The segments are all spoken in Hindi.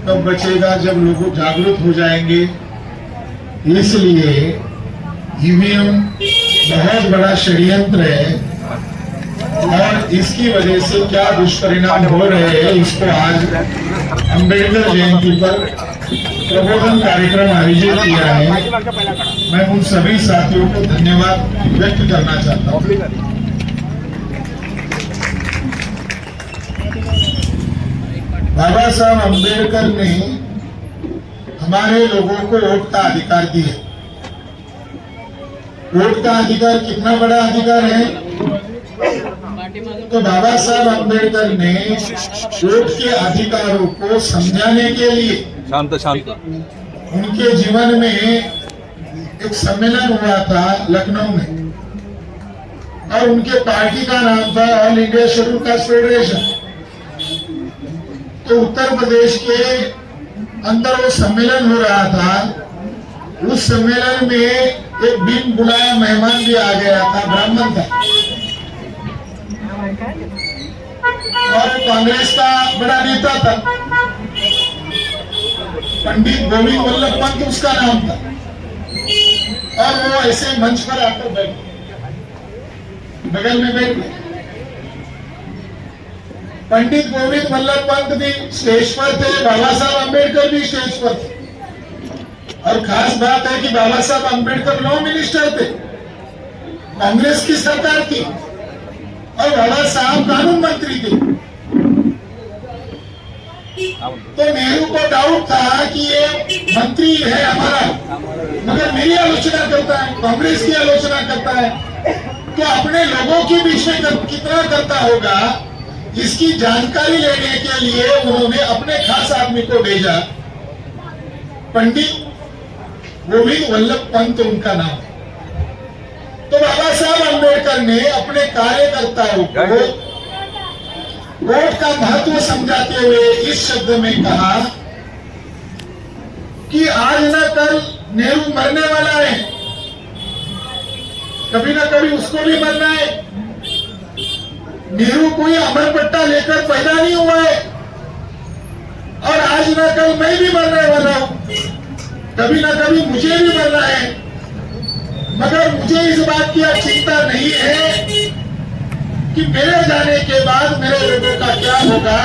तब बचेगा जब लोग जागरूक हो जाएंगे। इसलिए ईवीएम बहुत बड़ा षड्यंत्र है और इसकी वजह से क्या दुष्परिणाम हो रहे हैं, इसको आज अंबेडकर जयंती पर प्रबोधन कार्यक्रम आयोजित किया है। मैं उन सभी साथियों को धन्यवाद व्यक्त करना चाहता हूँ। बाबा साहब अंबेडकर ने हमारे लोगों को वोट का अधिकार दिया। वोट का अधिकार कितना बड़ा अधिकार है? तो बाबा साहब अंबेडकर ने वोट के अधिकारों को समझाने के लिए शांत उनके जीवन में एक सम्मेलन हुआ था लखनऊ में, और उनके पार्टी का नाम था all India schedule caste federation. तो उत्तर प्रदेश के अंदर वो सम्मेलन हो रहा था। उस सम्मेलन में एक बिन बुलाया मेहमान भी आ गया था, ब्राह्मण था, और कांग्रेस का बड़ा नेता था, पंडित गोविंद वल्लभ पंत उसका नाम था। और वो ऐसे मंच पर आकर बैठे, बगल में बैठे। पंडित गोविंद वल्लभ पंत भी स्टेज पर थे, बाबा साहब अंबेडकर भी स्टेज पर थे। और खास बात है कि बाबा साहब अंबेडकर लॉ मिनिस्टर थे, कांग्रेस की सरकार थी, और बाबा साहब कानून मंत्री थे। तो नेहरू को डाउट था कि ये मंत्री है हमारा, मगर मेरी आलोचना करता है, कांग्रेस की आलोचना करता है, तो अपने लोगों के बीच में कितना करता होगा, इसकी जानकारी लेने के लिए उन्होंने अपने खास आदमी को भेजा। पंडित गोविंद वल्लभ पंत उनका नाम। तो बाबा साहब अंबेडकर ने अपने कार्यकर्ताओं को वोट का महत्व समझाते हुए इस शब्द में कहा कि आज न कल नेहरू मरने वाला है, कभी ना कभी उसको भी मरना है। नेहरू कोई अमर पट्टा लेकर पैदा नहीं हुआ है, और आज ना कल मैं भी मरने वाला हूं, कभी ना कभी मुझे भी मरना है। मगर मुझे इस बात की चिंता नहीं है कि मेरे जाने के बाद मेरे लोगों का क्या होगा,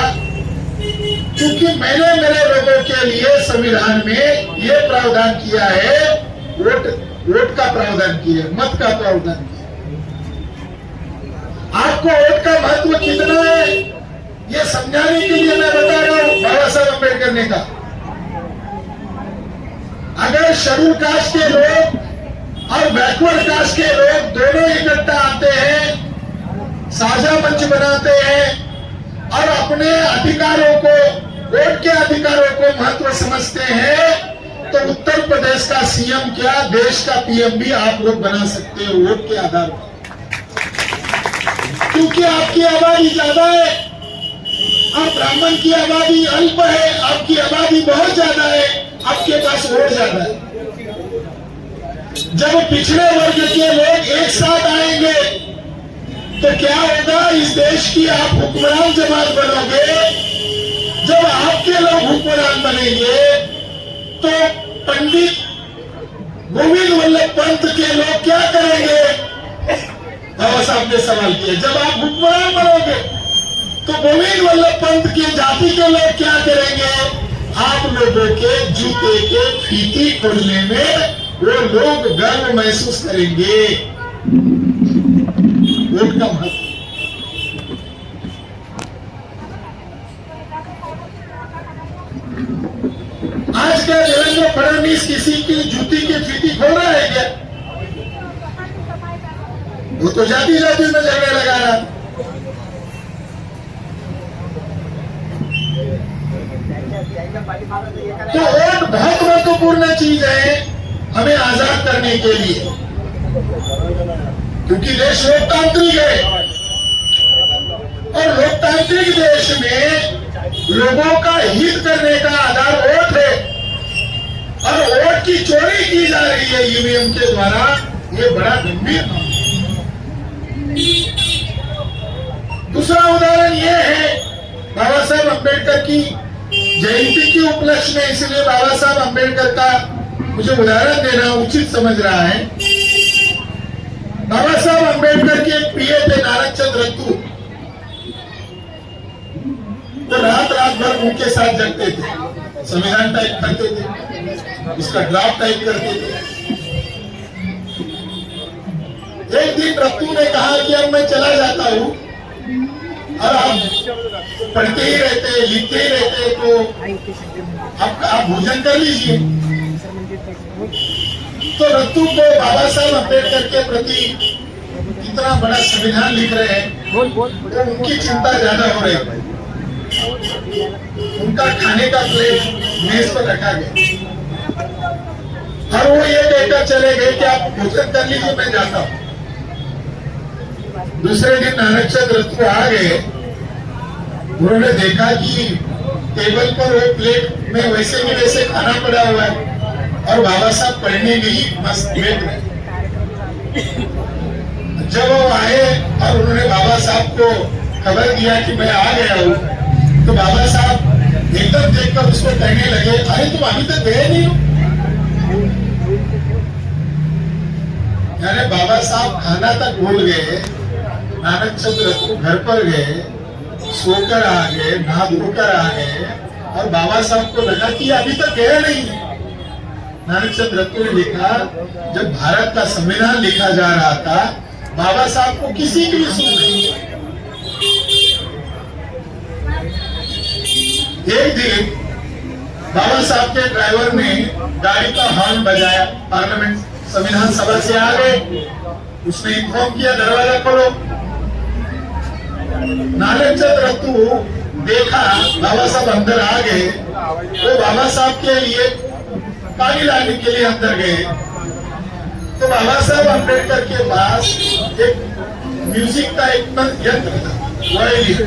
क्योंकि मैंने मेरे लोगों के लिए संविधान में ये प्रावधान किया है, वोट का प्रावधान किया है, मत का प्रावधान किया। आपको वोट का महत्व कितना है ये समझाने के लिए मैं बता रहा हूं। बाबा साहब अंबेडकर ने कहा, अगर शेड्यूल कास्ट के लोग और बैकवर्ड कास्ट के लोग दोनों इकट्ठा आते हैं, साझा मंच बनाते हैं और अपने अधिकारों को, वोट के अधिकारों को महत्व समझते हैं, तो उत्तर प्रदेश का सीएम क्या, देश का पीएम भी आप लोग बना सकते हो वोट के आधार पर। क्योंकि आपकी आबादी ज्यादा है और ब्राह्मण की आबादी अल्प है, आपकी आबादी बहुत ज्यादा है, आपके पास वोट ज्यादा है। जब पिछड़े वर्ग के लोग एक साथ आएंगे तो क्या होगा, इस देश की आप हुक्मरान जमात बनोगे। जब आपके लोग हुक्मरान बनेंगे तो पंडित गोविंद वल्लभ पंत के लोग क्या करेंगे? बाबा साहब ने सवाल किया, जब आप हुक्मरान बनोगे तो गोविंद वल्लभ पंत की जाति के लोग क्या करेंगे? आप लोगों के जूते के फीती खोलने में वो लोग गर्व महसूस करेंगे। वोट का महत्व। आज क्या देवेंद्र फडणवीस किसी की जूती की फीती खोल रहा है क्या? वो तो जाति जाति में झगड़े लगा रहा। तो वोट बहुत महत्वपूर्ण चीज है हमें आजाद करने के लिए, क्योंकि देश लोकतांत्रिक है और लोकतांत्रिक देश में लोगों का हित करने का आधार वोट है, और वोट की चोरी की जा रही है ईवीएम के द्वारा। ये बड़ा गंभीर मामला है। दूसरा उदाहरण ये है, बाबा साहब अंबेडकर की जयंती के उपलक्ष्य में इसलिए बाबा साहब अम्बेडकर का मुझे उदाहरण देना उचित समझ रहा है। बाबा साहब अम्बेडकर के पीए थे नानक चंद रत्तू, तो रात भर उनके साथ जगते थे, संविधान टाइप करते थे, उसका ड्राफ्ट टाइप करते थे। एक दिन रत्तू ने कहा कि अब मैं चला जाता हूँ और आप पढ़ते ही रहते लिखते ही रहते, तो आप भोजन कर लीजिए। तो रत्तू को बाबा साहब अम्बेडकर के प्रति इतना बड़ा संविधान लिख रहे हैं, तो उनकी चिंता ज्यादा हो रही है। उनका खाने का प्लेट मेज पर रखा गया और वो ये कहकर चले गए कि आप भोजन कर लीजिए, मैं जाता हूँ। दूसरे दिन नानक चंद रत्तू आ गए, उन्होंने देखा कि टेबल पर वो प्लेट में वैसे ही वैसे खाना पड़ा हुआ है और बाबा साहब पढ़ने के लिए मस्त बैठ रहे। जब वो आए और उन्होंने बाबा साहब को खबर दिया कि मैं आ गया हूँ, तो बाबा साहब एकदम देखकर उसको कहने लगे, अरे तुम अभी तक गए नहीं हो? यानी बाबा साहब खाना तक भूल गए। नानक चंद रत्तू घर पर गए, सोकर आ गए, नहा धोकर आ गए और बाबा साहब को लगा कि अभी तक गए नहीं। नानक चंद रत्तू ने लिखा, जब भारत का संविधान लिखा जा रहा था, बाबा साहब को किसी की भी सुन नहीं। एक दिन बाबा साहब के ड्राइवर ने गाड़ी का हॉर्न बजाया, पार्लियामेंट संविधान सभा से आ गए, उसने इन्फॉर्म किया दरवाजा खोलो। नानक चंद रत्तू देखा बाबा साहब अंदर आ गए, वो बाबा साहब के लिए पानी लाने के लिए अंदर गए। तो बाबा साहब अम्बेडकर के पास एक म्यूजिक का एक यंत्र था, वायलिन,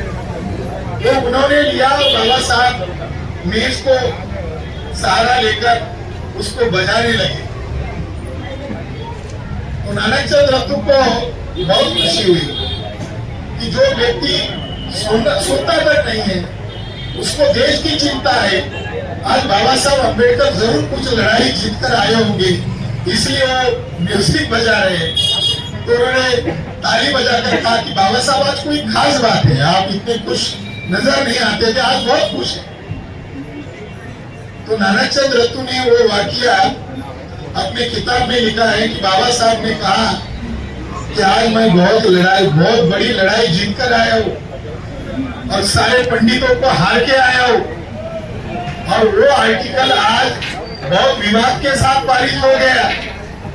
वो उन्होंने लिया और बाबा साहब मेज को सहारा लेकर उसको बजाने लगे। तो नानक चंद रत्तू को बहुत खुशी हुई कि जो व्यक्ति सोता तक नहीं है, उसको देश की चिंता है। आज बाबा साहब अम्बेडकर जरूर कुछ लड़ाई जीतकर आए होंगे, इसलिए वो म्यूजिक बजा रहे हैं। तो उन्होंने ताली बजाकर कहा कि बाबा साहब आज कोई खास बात है, आप इतने खुश नजर नहीं आते थे, आज बहुत खुश है। तो नानक चंद रत्तू ने वो वाकया अपने किताब में लिखा है कि बाबा साहब ने कहा कि आज मैं बहुत बड़ी लड़ाई जीत कर आया हूँ और सारे पंडितों को हार के आया हूँ। और वो आर्टिकल आज बहुत विवाद के साथ पारित हो गया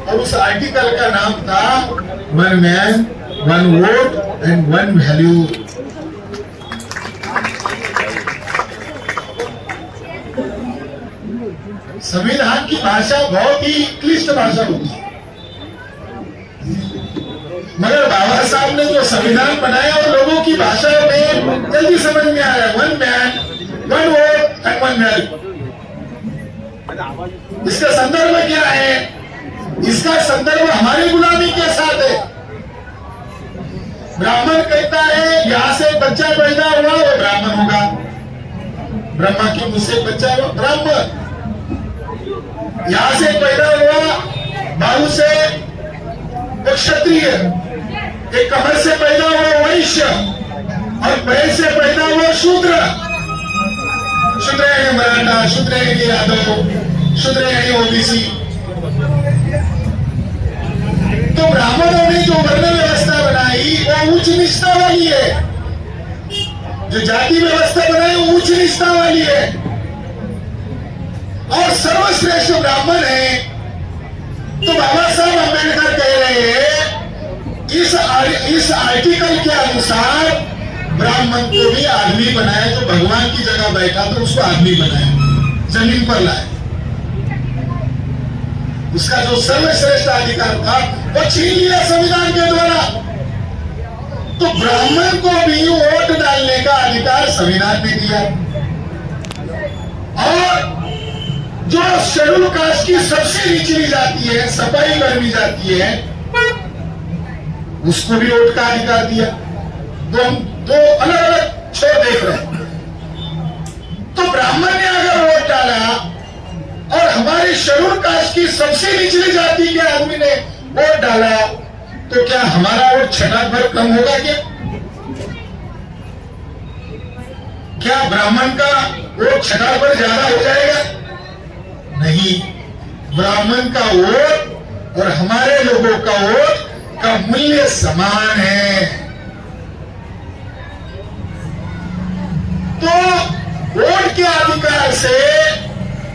और उस आर्टिकल का नाम था one man one vote and one value. संविधान की भाषा बहुत ही क्लिष्ट भाषा होती है, मगर बाबा साहब ने जो संविधान बनाया और लोगों की भाषा में जल्दी समझ में आ रहा है, one man one vote and one value. इसका संदर्भ क्या है? इसका संदर्भ हमारी गुलामी के साथ है। ब्राह्मण कहता है यहाँ से बच्चा पैदा हुआ वो ब्राह्मण होगा, ब्रह्मा के मुंह से बच्चा हुआ ब्राह्मण। यहाँ से पैदा हुआ बाहु से वो क्षत्रिय, एक कमर से पैदा हुआ वैश्य और पैर से पैदा हुआ शूद्र। शूद्र यानी मराठा, शूद्र यानी यादव, शूद्र यानी ओबीसी। तो ब्राह्मणों ने जो वर्ण व्यवस्था बनाई वो उच्च निष्ठा वाली है, जो जाति व्यवस्था बनाई वो उच्च निष्ठा वाली है और सर्वश्रेष्ठ ब्राह्मण है। तो बाबा साहब अम्बेडकर कह रहे हैं इस आर्टिकल के अनुसार ब्राह्मण को भी आदमी बनाया, जो भगवान की जगह बैठा तो उसको आदमी बनाया, जमीन पर लाए। उसका जो सर्वश्रेष्ठ अधिकार था वो छीन लिया संविधान के द्वारा। तो ब्राह्मण को भी वोट डालने का अधिकार संविधान ने दिया और जो शेड्यूल कास्ट की सबसे निचली जाती है, सफाई कर्मी जाती है, उसको भी वोट का अधिकार दिया। तो हम दो अलग अलग छोर देख रहे हैं। तो ब्राह्मण ने अगर वोट डाला और हमारे शेड्यूल कास्ट की सबसे निचली जाति के आदमी ने वोट डाला, तो क्या हमारा वोट छठा भर कम होगा क्या ब्राह्मण का वोट छठा भर ज्यादा हो जाएगा? नहीं, ब्राह्मण का वोट और हमारे लोगों का वोट का मूल्य समान है। तो वोट के अधिकार से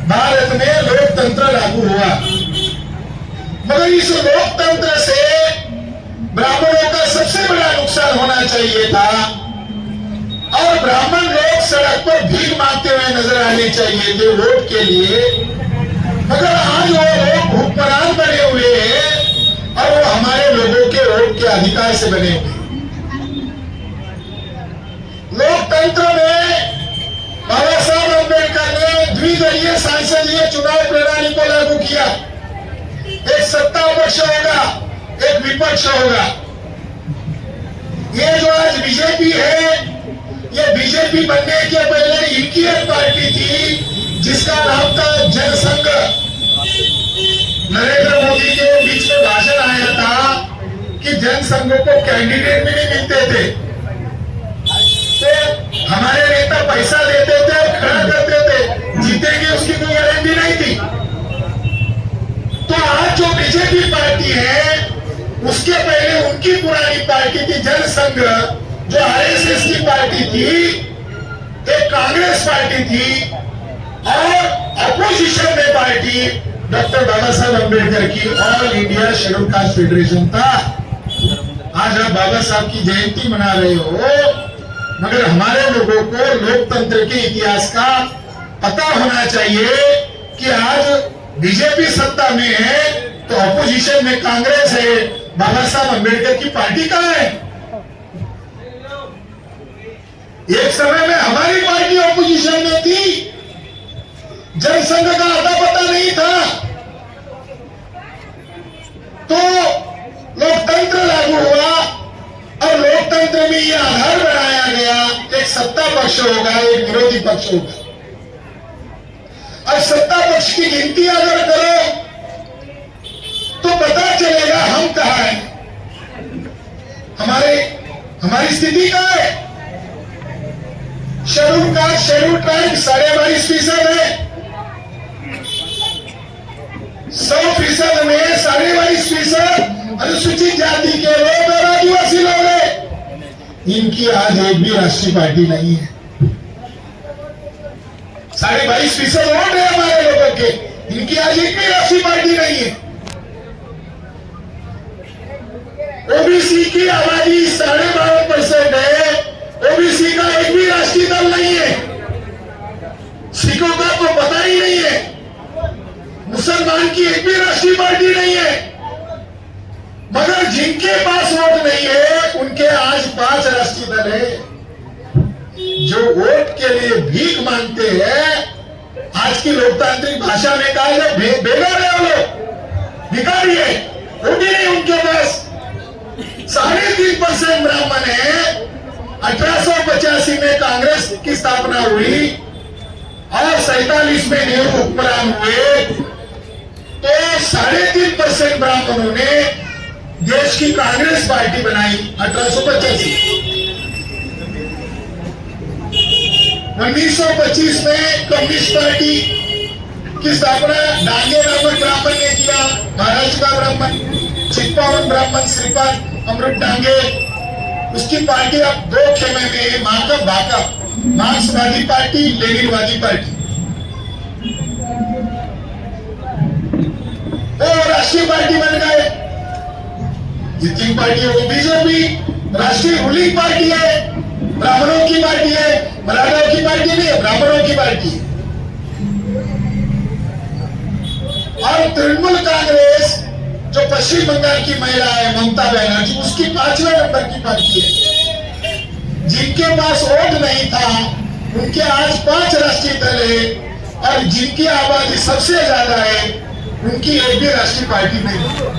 भारत में लोकतंत्र लागू हुआ, मगर इस लोकतंत्र से ब्राह्मणों का सबसे बड़ा नुकसान होना चाहिए था और ब्राह्मण लोग सड़क पर भीख मांगते हुए नजर आने चाहिए थे वोट के लिए। मगर आज वो लोग हुक्मरान बने हुए हैं और वो हमारे लोगों के वोट के अधिकार से बने हुए। लोकतंत्र में बाबा साहब अम्बेडकर ने द्विदलीय सांसदीय चुनाव प्रणाली को लागू किया। एक सत्ता पक्ष होगा, एक विपक्ष होगा। ये जो आज बीजेपी है, ये बीजेपी बनने के पहले इनकी एक पार्टी थी जिसका नाम था जनसंघ। नरेंद्र मोदी के बीच में भाषण आया था कि जनसंघ को कैंडिडेट भी नहीं मिलते थे, तो हमारे नेता पैसा देते थे और खड़ा करते थे, जीतेंगे उसकी कोई गारंटी नहीं थी। तो आज जो बीजेपी पार्टी है, उसके पहले उनकी पुरानी पार्टी थी जनसंघ, जो आरएसएस की पार्टी थी, एक कांग्रेस पार्टी थी और अपोजिशन में पार्टी डॉक्टर बाबा साहब अम्बेडकर की all India schedule caste federation था। आज आप बाबा साहब की जयंती मना रहे हो, मगर हमारे लोगों को लोकतंत्र के इतिहास का पता होना चाहिए कि आज बीजेपी सत्ता में है तो अपोजिशन में कांग्रेस है, बाबा साहब अम्बेडकर की पार्टी कहां है? एक समय में हमारी पार्टी अपोजिशन में थी, जनसंघ का आता पता नहीं था, तो लोकतंत्र लागू हुआ और लोकतंत्र में यह आधार बनाया गया, एक सत्ता पक्ष होगा, एक विरोधी पक्ष होगा। और सत्ता पक्ष की गिनती अगर करो तो पता चलेगा हम कहां हैं, हमारी स्थिति कहां है। शेड्यूल कास्ट शेड्यूल ट्राइब 22.5% है, 100% में 22.5% अनुसूचित जाति के लोग और आदिवासी लोग हैं। इनकी आज एक भी राष्ट्रीय पार्टी नहीं है। 22.5% वोट है हमारे लोगों के, इनकी आज एक भी राष्ट्रीय पार्टी नहीं है। ओबीसी की आबादी 12.5% है, ओबीसी का एक भी राष्ट्रीय दल नहीं है। सिखों का तो पता ही नहीं है, मुसलमान की एक भी राष्ट्रीय पार्टी नहीं है। मगर जिनके पास वोट नहीं है उनके आज 5 राष्ट्रीय दल है जो वोट के लिए भीख मांगते हैं। आज की लोकतांत्रिक भाषा में कहा जाए बेकार है, वो लोग भिखारी है, वो भी नहीं उनके पास। 3.5% ब्राह्मण है। 1885 में कांग्रेस की स्थापना हुई और 47 में नेहरू हुक्मरान हुए, तो 3.5% ब्राह्मणों ने देश की कांग्रेस पार्टी बनाई 1885। 1925 में कम्युनिस्ट पार्टी की स्थापना डांगे नामक ब्राह्मण ने किया, महाराष्ट्र का ब्राह्मण, चित्पावन ब्राह्मण श्रीपाद अमृत डांगे। उसकी पार्टी अब 2 खेमे में है, माकप भाकप, मार्क्सवादी पार्टी, लेनिनवादी पार्टी। वो राष्ट्रीय पार्टी बन गए। ये 3 पार्टी होगी। बीजेपी राष्ट्रीय रूलिंग पार्टी है, ब्राह्मणों की पार्टी है, मराठों की पार्टी नहीं है, ब्राह्मणों की पार्टी है। और तृणमूल कांग्रेस जो पश्चिम बंगाल की महिला है ममता बनर्जी, उसकी 5वें नंबर की पार्टी है। जिनके पास वोट नहीं था उनके आज 5 राष्ट्रीय दल है और जिनकी आबादी सबसे ज्यादा है उनकी एक भी राष्ट्रीय पार्टी नहीं है।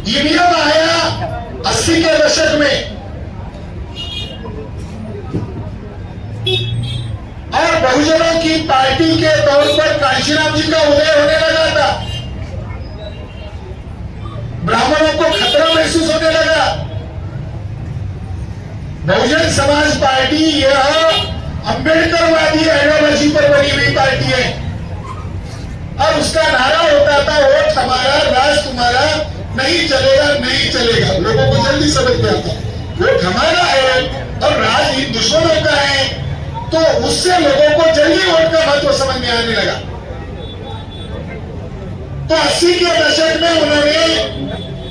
ईवीएम आया 80 के दशक में, बहुजनों की पार्टी के तौर पर कांशीराम जी का उदय होने लगा था। ब्राह्मणों को खतरा महसूस होने लगा। बहुजन समाज पार्टी यह अंबेडकरवादी आइडियोलॉजी पर बनी हुई पार्टी है और उसका नारा होता था वोट हमारा राज तुम्हारा, नहीं चलेगा नहीं चलेगा। लोगों को जल्दी समझ में आता वोट हमारा है और राज इन दुश्मनों का है, तो उससे लोगों को जल्दी वोट का महत्व समझ में आने लगा। तो 80 के दशक में उन्होंने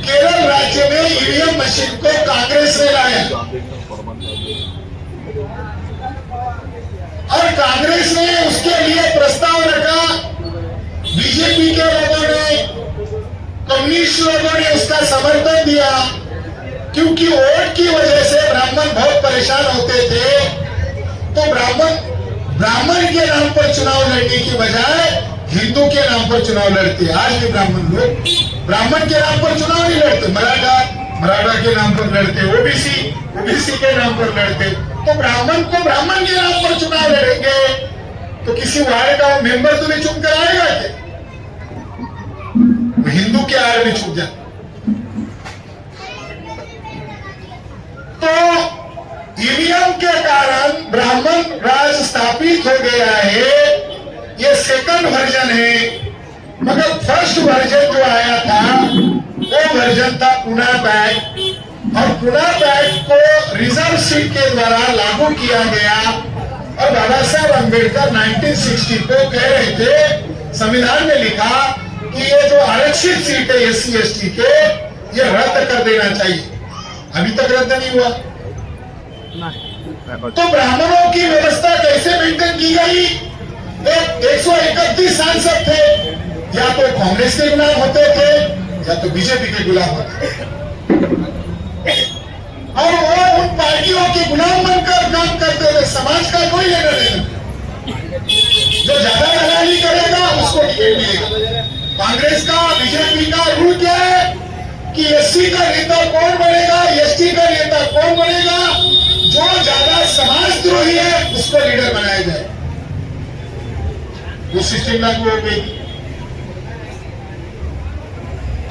केरल राज्य में ईवीएम मशीन को कांग्रेस ने लाया और कांग्रेस ने उसके लिए प्रस्ताव रखा। बीजेपी के लोगों ने, कम्युनिस्ट लोगों ने उसका समर्थन दिया, क्योंकि वोट की वजह से ब्राह्मण बहुत परेशान होते थे। तो ब्राह्मण के नाम पर चुनाव लड़ने की बजाय हिंदू के नाम पर चुनाव लड़ते। आज भी ब्राह्मण लोग ब्राह्मण के नाम पर चुनाव नहीं लड़ते, मराठा के नाम पर लड़ते, ओबीसी के नाम पर लड़ते। तो ब्राह्मण को ब्राह्मण के नाम पर चुनाव लड़ेंगे तो किसी वार्ड का मेंबर तो नहीं चुन कर आएगा क्या? हिंदू के आड़ में छूट जाए। तो ईवीएम के कारण ब्राह्मण राज स्थापित हो गया है। ये सेकंड वर्जन है, मगर फर्स्ट वर्जन जो आया था वो वर्जन था पुणे पैक्ट, और पुणे पैक्ट को रिजर्व सीट के द्वारा लागू किया गया। और बाबा साहब अम्बेडकर 1960 को कह रहे थे, संविधान में लिखा कि ये जो आरक्षित सीट है SC ST के, ये रद्द कर देना चाहिए। अभी तक रद्द नहीं हुआ। तो ब्राह्मणों की व्यवस्था कैसे मेंटेन की गई? 131 सांसद थे, या तो कांग्रेस के गुलाम होते थे या तो बीजेपी के गुलाम होते थे, और वो उन पार्टियों के गुलाम बनकर काम करते थे। समाज का कोई लेना नहीं। जो ज्यादा दलाली करेगा उसको टिकट मिलेगा। कांग्रेस का, बीजेपी का रूल क्या है कि SC का नेता कौन बनेगा, ST का नेता कौन बनेगा, जो ज्यादा समाजद्रोही है उसको लीडर बनाया जाए। वो सिस्टम लागू हो गई।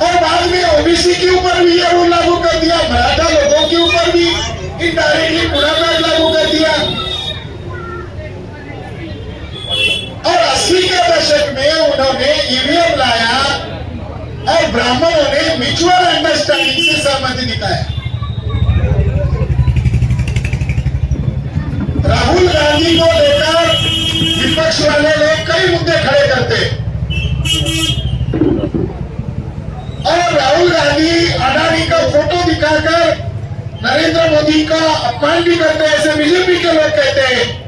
और बाद में ओबीसी के ऊपर भी ये रूल लागू कर दिया, मराठा लोगों के ऊपर भी इनडायरेक्टली पुणे पैक्ट लागू कर दिया। और 80 के दशक में उन्होंने ईवीएम लाया और ब्राह्मणों ने म्यूचुअल अंडरस्टैंडिंग से सहमति दिखाया। राहुल गांधी को लेकर विपक्ष वाले लोग कई मुद्दे खड़े करते और राहुल गांधी अडानी का फोटो दिखाकर नरेंद्र मोदी का अपमान भी करते हैं, ऐसे बीजेपी के लोग कहते हैं।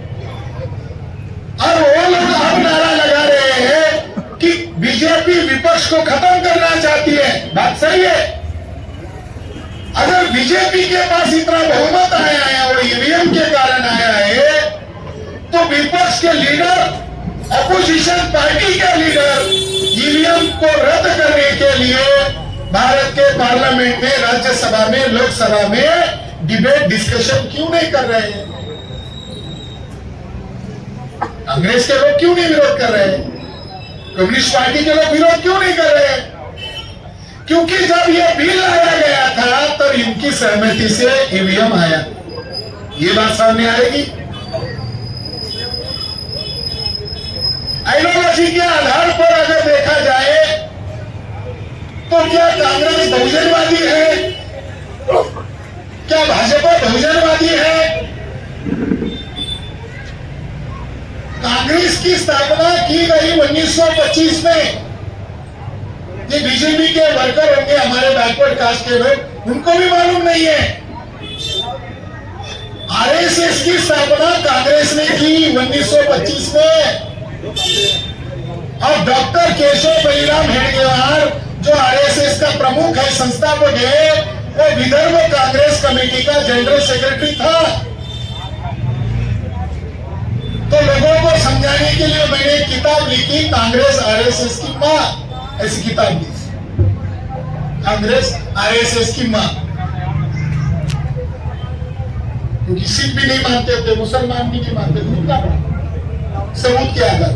और वो लोग अब नारा लगा रहे हैं कि बीजेपी विपक्ष को खत्म करना चाहती है। बात सही है। अगर बीजेपी के पास इतना बहुमत आया है और ईवीएम के कारण आया है, तो विपक्ष के लीडर, अपोजिशन पार्टी के लीडर ईवीएम को रद्द करने के लिए भारत के पार्लियामेंट में, राज्यसभा में, लोकसभा में डिबेट डिस्कशन क्यों नहीं कर रहे हैं? कांग्रेस के लोग क्यों नहीं विरोध कर रहे हैं? कम्युनिस्ट पार्टी के लोग विरोध क्यों नहीं कर रहे हैं? क्योंकि जब यह बिल लाया गया था तब इनकी सहमति से ईवीएम आया। ये बात सामने आएगी। आइडियोलॉजी के आधार पर अगर देखा जाए तो क्या कांग्रेस बहुजनवादी है? क्या भाजपा बहुजनवादी है? कांग्रेस की स्थापना की गई 1925 में। ये बीजेपी के वर्कर होंगे, हमारे बैकवर्ड कास्ट के लोग, उनको भी मालूम नहीं है। आरएसएस की स्थापना कांग्रेस ने की 1925 में, और डॉक्टर केशव बलिराम हेडगेवार जो आरएसएस का प्रमुख है, संस्थापक है, वो विदर्भ कांग्रेस कमेटी का जनरल सेक्रेटरी था। तो लोगों को समझाने के लिए मैंने एक किताब लिखी, कांग्रेस आरएसएस की मां, ऐसी किताब लिखी, कांग्रेस आरएसएस की मां। क्योंकि सिख भी नहीं मानते थे, मुसलमान भी नहीं मानते थे, सबूत के आधार।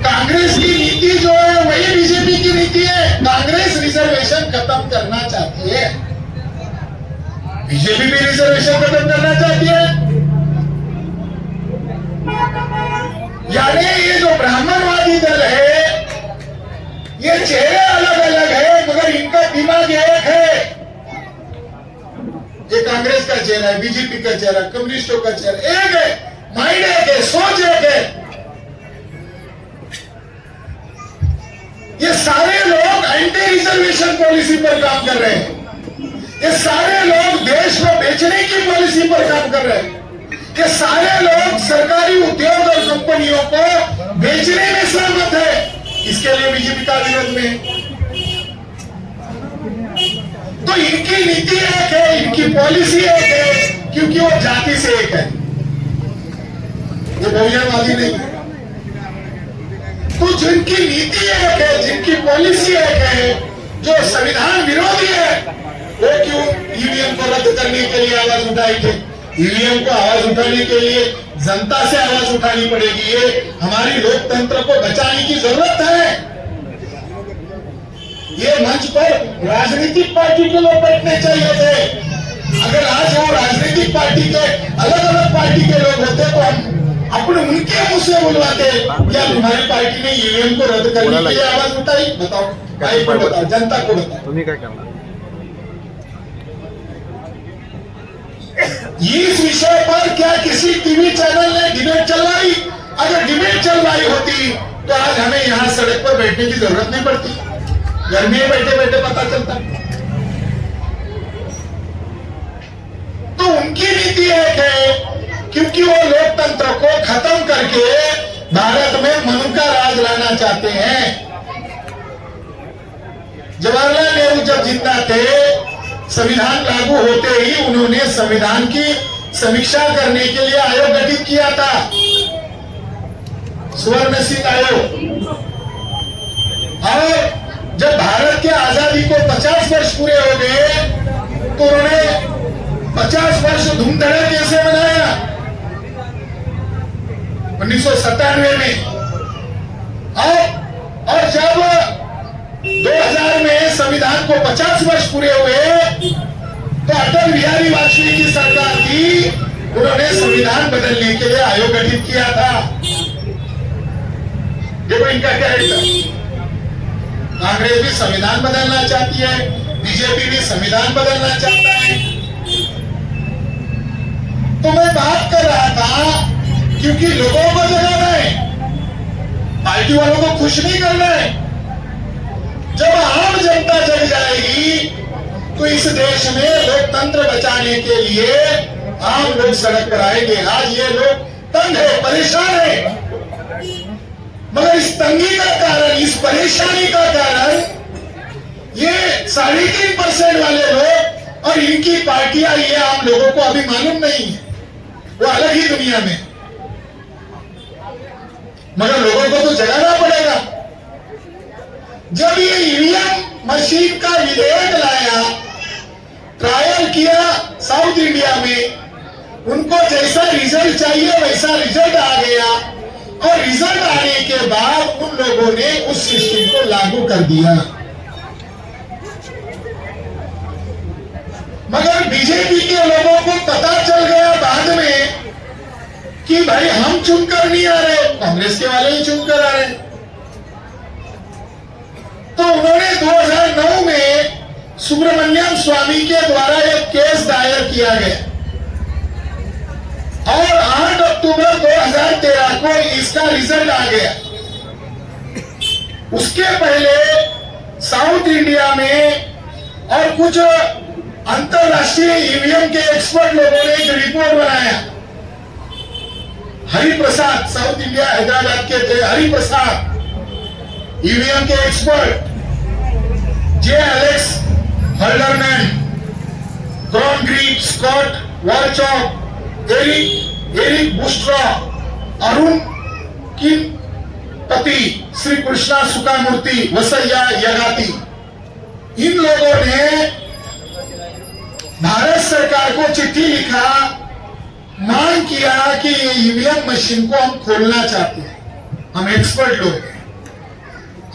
कांग्रेस की नीति जो है वही बीजेपी की नीति है। कांग्रेस रिजर्वेशन खत्म करना चाहती है, बीजेपी भी रिजर्वेशन खत्म करना चाहती है। यानी ये जो ब्राह्मणवादी दल है, ये चेहरे अलग अलग है मगर इनका दिमाग एक है। ये कांग्रेस का चेहरा है, बीजेपी का चेहरा, कम्युनिस्टों का चेहरा एक है, माइंड एक है, सोच एक है। ये सारे लोग एंटी रिजर्वेशन पॉलिसी पर काम कर रहे हैं। ये सारे लोग देश को बेचने की पॉलिसी पर काम कर रहे हैं। ये सारे लोग सरकारी उद्योग और कंपनियों को बेचने में सहमत है। इसके लिए बीजेपी का विरोध में है। तो इनकी नीति एक है, इनकी पॉलिसी एक है, क्योंकि वो जाति से एक है, ये बहुजनवादी नहीं है। तो जिनकी नीति एक है, जिनकी पॉलिसी एक है, जो संविधान विरोधी है, वो क्यों ईवीएम को रद्द करने के लिए आवाज उठाई थी? ईवीएम को आवाज उठाने के लिए जनता से आवाज उठानी पड़ेगी। ये हमारी लोकतंत्र को बचाने की जरूरत है। ये मंच पर राजनीतिक पार्टी के लोग बैठने चाहिए थे। अगर आज वो राजनीतिक पार्टी के अलग अलग पार्टी के लोग होते तो हम अपने उनके मुंह से बुलवाते, क्या तुम्हारी पार्टी ने ईवीएम को रद्द करने के लिए आवाज उठाई? बताओ, भाई को बताओ, जनता को बताओ। तुम्हें क्या करना? इस विषय पर क्या किसी टीवी चैनल ने डिबेट चलवाई? अगर डिबेट चलवाई होती तो आज हमें यहाँ सड़क पर बैठने की जरूरत नहीं पड़ती, घर में बैठे बैठे पता चलता। तो उनकी नीति एक है, क्योंकि वो लोकतंत्र को खत्म करके भारत में मनु का राज लाना चाहते हैं। जवाहरलाल नेहरू जब जिंदा थे, संविधान लागू होते ही उन्होंने संविधान की समीक्षा करने के लिए आयोग गठित किया था, स्वर्ण सिंह आयोग। और जब भारत के आजादी को 50 वर्ष पूरे हो गए तो उन्होंने 50 वर्ष धूम धड़ाके से मनाया 1997 में। और जब 2000 में संविधान को 50 वर्ष पूरे हुए तो अटल बिहारी वाजपेयी की सरकार थी, उन्होंने संविधान बदलने के लिए आयोग गठित किया था। देखो इनका क्या है, कांग्रेस भी संविधान बदलना चाहती है, बीजेपी भी संविधान बदलना चाहता है। तो मैं बात कर रहा था क्योंकि लोगों को जगाना है, पार्टी वालों को खुश नहीं करना है। जब आम जनता जग जाएगी तो इस देश में लोकतंत्र बचाने के लिए आम लोग सड़क पर आएंगे। आज ये लोग तंग है, परेशान है, मगर इस तंगी का कारण, इस परेशानी का कारण ये 3.5% वाले लोग और इनकी पार्टियां, ये आम लोगों को अभी मालूम नहीं है, वो अलग ही दुनिया में। मगर लोगों को तो जगाना पड़ेगा। जब ये ईवीएम मशीन का विधेयक लाया, ट्रायल किया साउथ इंडिया में, उनको जैसा रिजल्ट चाहिए वैसा रिजल्ट आ गया और रिजल्ट आने के बाद उन लोगों ने उस सिस्टम को लागू कर दिया। मगर बीजेपी के लोगों को पता चल गया बाद में कि भाई हम चुनकर नहीं आ रहे, कांग्रेस के वाले ही चुनकर आ रहे। तो उन्होंने 2009 में सुब्रमण्यम स्वामी के द्वारा एक केस दायर किया गया और 8 अक्टूबर 2013 को इसका रिजल्ट आ गया। उसके पहले साउथ इंडिया में और कुछ अंतरराष्ट्रीय ईवीएम के एक्सपर्ट लोगों ने एक रिपोर्ट बनाया। हरिप्रसाद, साउथ इंडिया हैदराबाद के थे हरिप्रसाद, ईवीएम के expert, J Alex Halderman, Kron Greep, Scott Wolchok, Eric Wustrow, Arun Kinpati, Shri Krishna Sukamurthy, Vasaiya Yagati, इन लोगों ने भारत सरकार को चिट्ठी लिखा, मांग किया कि ये ईवीएम मशीन को हम खोलना चाहते हैं। हम एक्सपर्ट लोग हैं,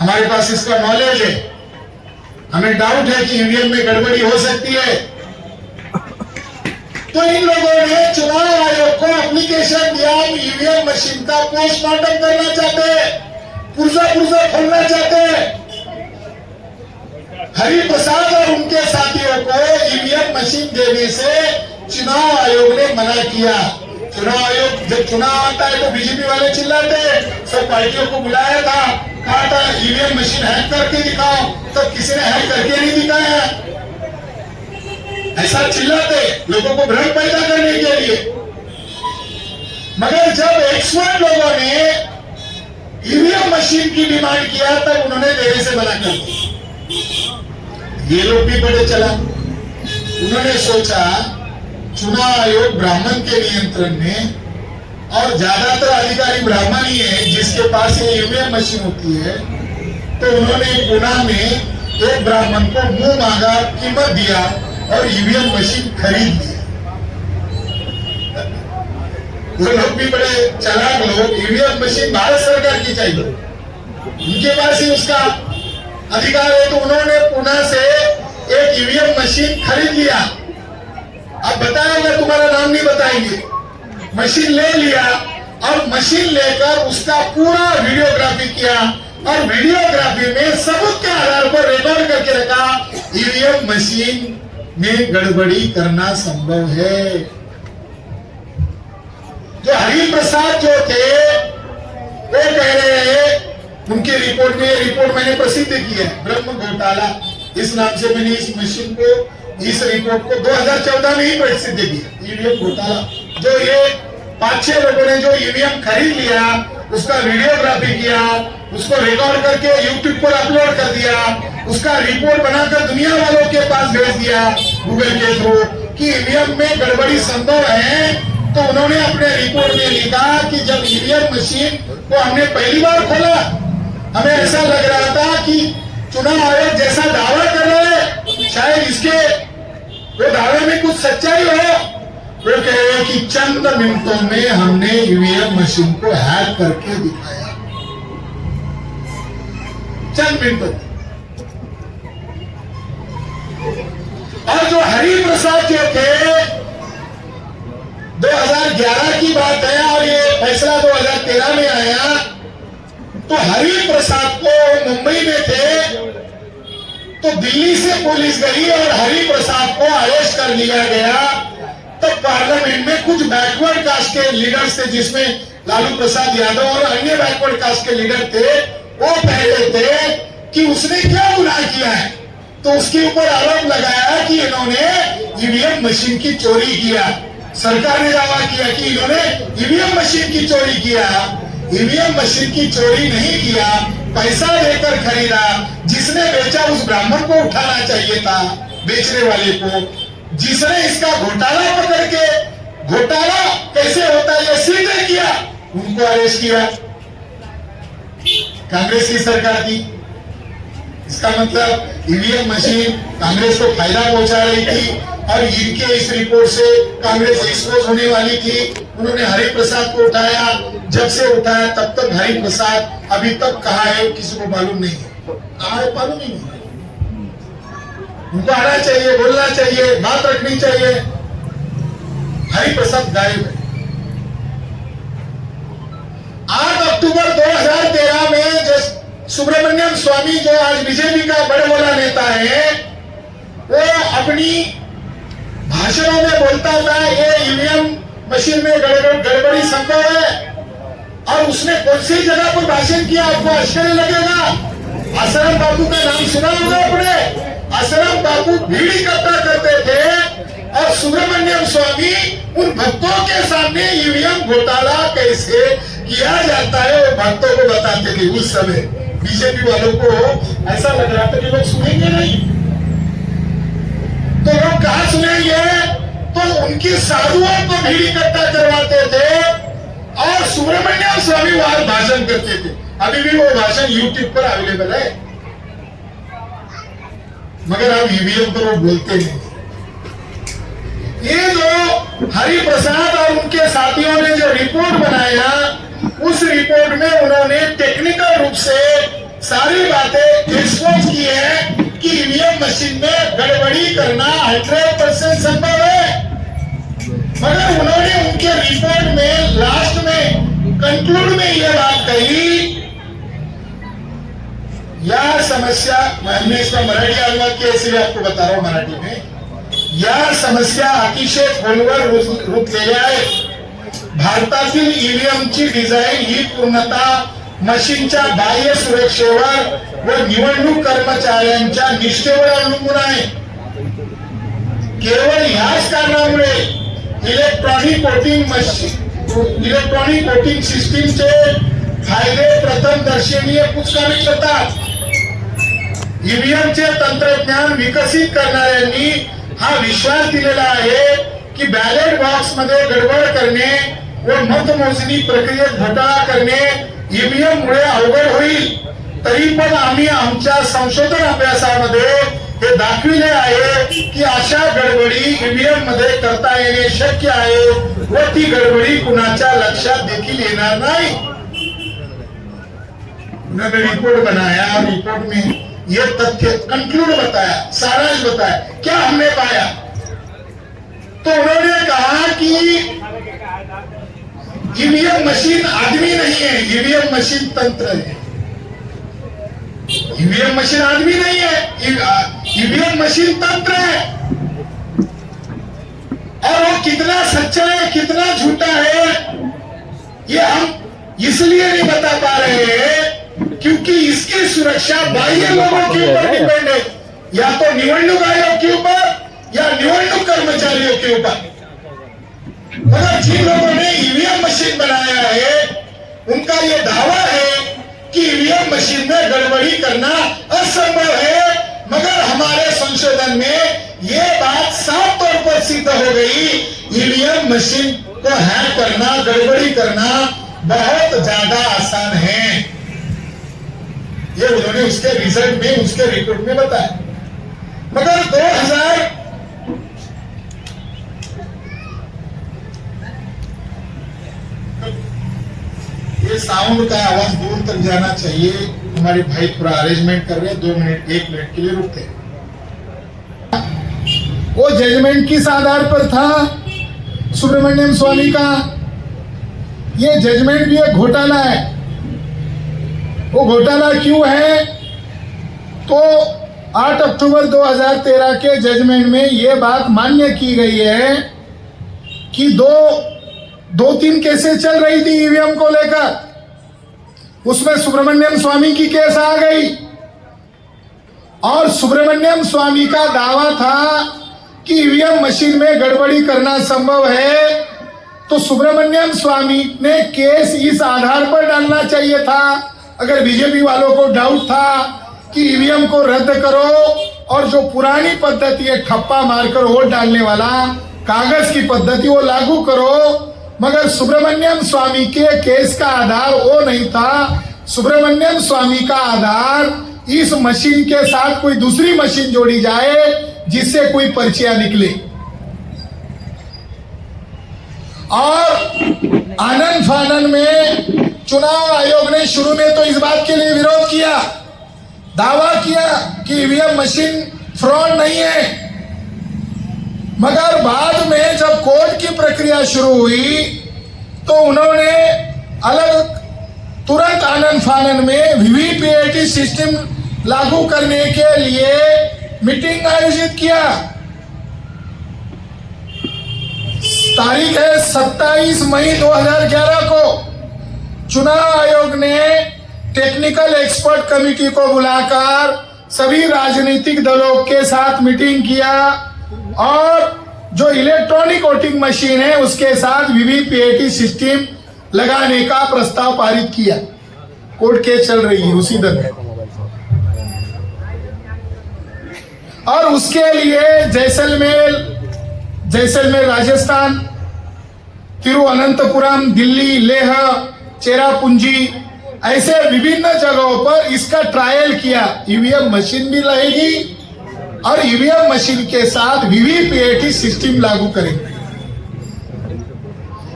हमारे पास इसका नॉलेज है, हमें डाउट है कि ईवीएम में गड़बड़ी हो सकती है। तो इन लोगों ने चुनाव आयोग को एप्लीकेशन दिया, हम ईवीएम मशीन का पोस्टमार्टम करना चाहते हैं, पुर्जा पुर्जा खोलना चाहते हैं। हरि प्रसाद और उनके साथियों को ईवीएम मशीन देने से चुनाव आयोग ने मना किया। चुनाव आयोग जब चुनाव आता है तो बीजेपी वाले चिल्लाते हैं, सब पार्टियों को बुलाया था, कहा था ईवीएम मशीन हैक करके दिखाओ, तो किसी ने हैक करके नहीं दिखाया। ऐसा चिल्लाते लोगों को भ्रम पैदा करने के लिए। मगर जब एक्सपर्ट लोगों ने ईवीएम मशीन की डिमांड किया तब उन्होंने देने से मना कर दिया। ये लोग भी बड़े चला, उन्होंने सोचा चुनाव आयोग ब्राह्मण के नियंत्रण में और ज्यादातर अधिकारी ब्राह्मण ही है जिसके पास ये ईवीएम मशीन होती है, तो उन्होंने गुना में एक ब्राह्मण को मुंह मांगा, कीमत दिया और ईवीएम मशीन खरीद ली। वो लोग भी बड़े चालाक लोग, ईवीएम मशीन भारत सरकार की चाहिए, उनके पास ही उसका अधिकार है, तो उन्होंने पुणे से एक ईवीएम मशीन खरीद लिया। अब बताएंगे, तुम्हारा नाम नहीं बताएंगे, मशीन ले लिया और मशीन लेकर उसका पूरा वीडियोग्राफी किया और वीडियोग्राफी में सबूत के आधार पर रिकॉर्ड करके रखा ईवीएम मशीन में गड़बड़ी करना संभव है। जो हरि प्रसाद जो थे वो कह रहे हैं, उनकी रिपोर्ट में, रिपोर्ट मैंने प्रसिद्ध की है, ब्रह्म घोटाला इस नाम से मैंने इस मशीन को, इस रिपोर्ट को 2014 में ही प्रसिद्ध किया। ईवीएम घोटाला, जो ये 5-6 लोगों ने जो ईवीएम खरीद लिया, उसका वीडियोग्राफी किया, उसको रिकॉर्ड करके यूट्यूब पर अपलोड कर दिया, उसका रिपोर्ट बनाकर दुनिया वालों के पास भेज दिया गूगल के थ्रू कि ईवीएम में गड़बड़ी संभव है। तो उन्होंने अपने रिपोर्ट में लिखा कि जब ईवीएम मशीन को हमने पहली बार खोला, हमें ऐसा लग रहा था कि चुनाव आयोग जैसा दावा कर रहे हैं, शायद इसके वो दावे में कुछ सच्चाई हो। वो कह रहे हैं कि चंद मिनटों में हमने ईवीएम मशीन को हैक करके दिखाया, चंद मिनटों। और जो हरि प्रसाद जो थे, 2011 की बात है और ये फैसला 2013 में आया, तो हरि प्रसाद को मुंबई में थे, तो दिल्ली से पुलिस गई और हरि प्रसाद को अरेस्ट कर लिया गया। तो पार्लियामेंट में कुछ बैकवर्ड कास्ट के लीडर्स थे, जिसमें लालू प्रसाद यादव और अन्य बैकवर्ड कास्ट के लीडर थे, वो कह रहे थे कि उसने क्या गुनाह किया है। तो उसके ऊपर आरोप लगाया कि इन्होंने ईवीएम मशीन की चोरी किया। सरकार ने दावा किया कि इन्होंने ईवीएम मशीन की चोरी किया। ईवीएम मशीन की चोरी नहीं किया, पैसा देकर खरीदा। जिसने बेचा उस ब्राह्मण को उठाना चाहिए था, बेचने वाले को। जिसने इसका घोटाला पकड़ के, घोटाला कैसे होता है ये सिद्ध किया, उनको अरेस्ट किया। कांग्रेस की सरकार थी। इसका मतलब ईवीएम मशीन कांग्रेस को फायदा पहुंचा रही थी और इनके इस रिपोर्ट से कांग्रेस एक्सपोज होने वाली थी। उन्होंने हरि प्रसाद को उठाया, जब से उठाया तब तक हरि प्रसाद अभी तक कहाँ है किसी को मालूम नहीं है, कहाँ है मालूम नहीं है। उनको आना चाहिए, बोलना चाहिए, बात रखनी चाहिए। हरि प्रसाद गायब है। 8 अक्टूबर 2013 में जो सुब्रमण्यम स्वामी, जो आज बीजेपी का बड़े बड़ा नेता है, वो अपनी भाषणों में बोलता था ये ईवीएम मशीन में गड़बड़ी संभव है। और उसने कौन सी जगह पर भाषण किया, आपको आश्चर्य लगेगा। आसाराम बापू का नाम सुना होगा आपने। आसाराम बापू भीड़ इकट्ठा करते थे और सुब्रमण्यम स्वामी उन भक्तों के सामने ईवीएम घोटाला कैसे किया जाता है वो भक्तों को बताते थे। उस समय बीजेपी वालों को ऐसा लग रहा था कि लोग सुनेंगे नहीं, तो लोग कहा सुनेंगे, तो उनकी साधुओं को भीड़ इकट्ठा करवाते थे और सुब्रमण्यम स्वामी वहां भाषण करते थे। अभी भी वो भाषण यूट्यूब पर अवेलेबल है, मगर अब ईवीएम पर वो बोलते नहीं। ये जो हरि प्रसाद और उनके साथियों ने जो रिपोर्ट बनाया, उस रिपोर्ट में उन्होंने टेक्निकल रूप से सारी बातें एक्सपोज की है कि ईवीएम मशीन में गड़बड़ी करना 100% संभव है। मगर उन्होंने उनके रिपोर्ट में लास्ट में कंक्लूड में यह बात कही, यह समस्या, मैं इसका मराठी अनुवाद के इसलिए आपको बता रहा हूं मराठी में, या समस्या अतिशय खोलवर रूप लेली आहे। भारतातील ईव्हीएमची डिझाईन ही पूर्णतः मशीनच्या बाह्य सुरक्षेवर व निवडणूक कर्मचाऱ्यांच्या निष्ठेवर अवलंबून आहे। केवळ याच कारणामुळे इलेक्ट्रॉनिक वोटिंग सिस्टीमचे फायदे प्रथम दर्शनीय कुचकामी करतात। ईव्हीएमचे तंत्रज्ञान विकसित करणाऱ्यांनी हा विश्वास दिलेला आहे की बॅलेट बॉक्स मध्ये गडबड करणे व मतमोजणी प्रक्रियेत घोटाळा करणे ईव्हीएम मुळे अवघड होईल। तरी पण आम्ही आमच्या संशोधन अभ्यासामध्ये हे दाखविले आहे की अशा गडबडी ईव्हीएम मध्ये करता येणे शक्य आहे व ती गडबडी कुणाच्या लक्षात देखील येणार नाही। उन्होंने रिपोर्ट बनाया, रिपोर्ट में ये तथ्य कंक्लूड बताया, सारांश बताया। क्या हमने पाया? तो उन्होंने कहा कि ईवीएम मशीन आदमी नहीं है, ईवीएम मशीन तंत्र है। ईवीएम मशीन आदमी नहीं है, ईवीएम मशीन तंत्र है। और वो कितना सच्चा है कितना झूठा है ये हम इसलिए नहीं बता पा रहे हैं क्योंकि इसकी सुरक्षा बाह्य लोगों के ऊपर डिपेंड है, या तो निवडणूक आयोग के ऊपर या निवडणूक कर्मचारियों के ऊपर। मगर जिन लोगों ने ईवीएम मशीन बनाया है उनका यह दावा है कि ईवीएम मशीन में गड़बड़ी करना असंभव है। मगर हमारे संशोधन में यह बात साफ तौर पर सिद्ध हो गई, ईवीएम मशीन को हैक करना, गड़बड़ी करना बहुत ज्यादा आसान है। ये उन्होंने उसके रिजल्ट में, उसके रिपोर्ट में बताया। मगर 2000 ये साउंड का आवाज दूर तक जाना चाहिए। हमारे भाई पूरा अरेंजमेंट कर रहे हैं, 2 मिनट 1 मिनट के लिए रुकते हैं। वो जजमेंट किस आधार पर था सुब्रमण्यम स्वामी का? ये जजमेंट भी एक घोटाला है। वो घोटाला क्यों है? तो 8 अक्टूबर 2013 के जजमेंट में ये बात मान्य की गई है कि दो तीन केसेस चल रही थी ईवीएम को लेकर, उसमें सुब्रमण्यम स्वामी की केस आ गई और सुब्रमण्यम स्वामी का दावा था कि ईवीएम मशीन में गड़बड़ी करना संभव है। तो सुब्रमण्यम स्वामी ने केस इस आधार पर डालना चाहिए था, अगर बीजेपी वालों को डाउट था कि ईवीएम को रद्द करो और जो पुरानी पद्धति है ठप्पा मारकर वोट डालने वाला कागज की पद्धति वो लागू करो। मगर सुब्रमण्यम स्वामी के केस का आधार वो नहीं था। सुब्रमण्यम स्वामी का आधार इस मशीन के साथ कोई दूसरी मशीन जोड़ी जाए जिससे कोई पर्चियां निकले। और आनंद फानन में चुनाव आयोग ने शुरू में तो इस बात के लिए विरोध किया, दावा किया कि ईवीएम मशीन फ्रॉड नहीं है। मगर बाद में जब कोर्ट की प्रक्रिया शुरू हुई तो उन्होंने तुरंत आनंद फानन में वीवीपीएटी सिस्टम लागू करने के लिए मीटिंग आयोजित किया। तारीख है 27 मई 2011 को चुनाव आयोग ने टेक्निकल एक्सपर्ट कमेटी को बुलाकर सभी राजनीतिक दलों के साथ मीटिंग किया और जो इलेक्ट्रॉनिक वोटिंग मशीन है उसके साथ वीवीपीएटी सिस्टम लगाने का प्रस्ताव पारित किया। कोर्ट केस चल रही है उसी दिन और उसके लिए जैसलमेर राजस्थान, तिरुवनंतपुरम, दिल्ली, लेह, चेरापूंजी ऐसे विभिन्न जगहों पर इसका ट्रायल किया। ईवीएम मशीन भी रहेगी और ईवीएम मशीन के साथ वीवीपीएटी सिस्टम लागू करेंगे।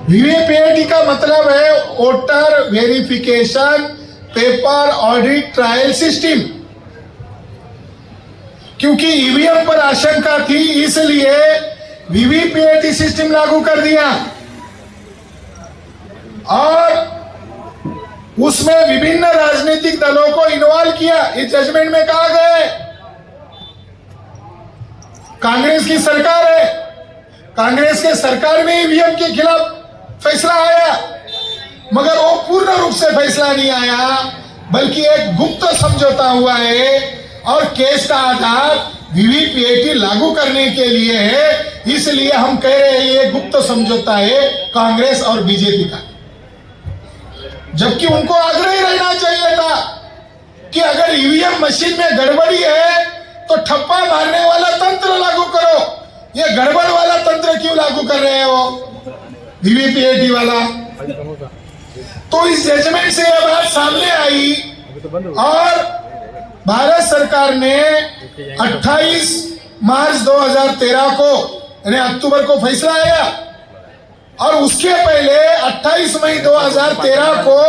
वीवीपीएटी का मतलब है voter verification paper audit trial system. क्योंकि ईवीएम पर आशंका थी, इसलिए वीवीपीएटी सिस्टम लागू कर दिया और उसमें विभिन्न राजनीतिक दलों को इन्वॉल्व किया। इस जजमेंट में कहा गया है कांग्रेस की सरकार है, कांग्रेस के सरकार में ईवीएम के खिलाफ फैसला आया, मगर वो पूर्ण रूप से फैसला नहीं आया, बल्कि एक गुप्त समझौता हुआ है और केस का आधार वीवीपीएटी लागू करने के लिए है। इसलिए हम कह रहे हैं ये गुप्त समझौता है कांग्रेस और बीजेपी का। जबकि उनको आग्रही रहना चाहिए था कि अगर ईवीएम मशीन में गड़बड़ी है तो ठप्पा मारने वाला तंत्र लागू करो। ये गड़बड़ वाला तंत्र क्यों लागू कर रहे हो, वीवीपीएटी वाला? तो इस जजमेंट से यह बात सामने आई और भारत सरकार ने 28 मार्च 2013 को यानी अक्टूबर को फैसला आया और उसके पहले 28 मई 2013 को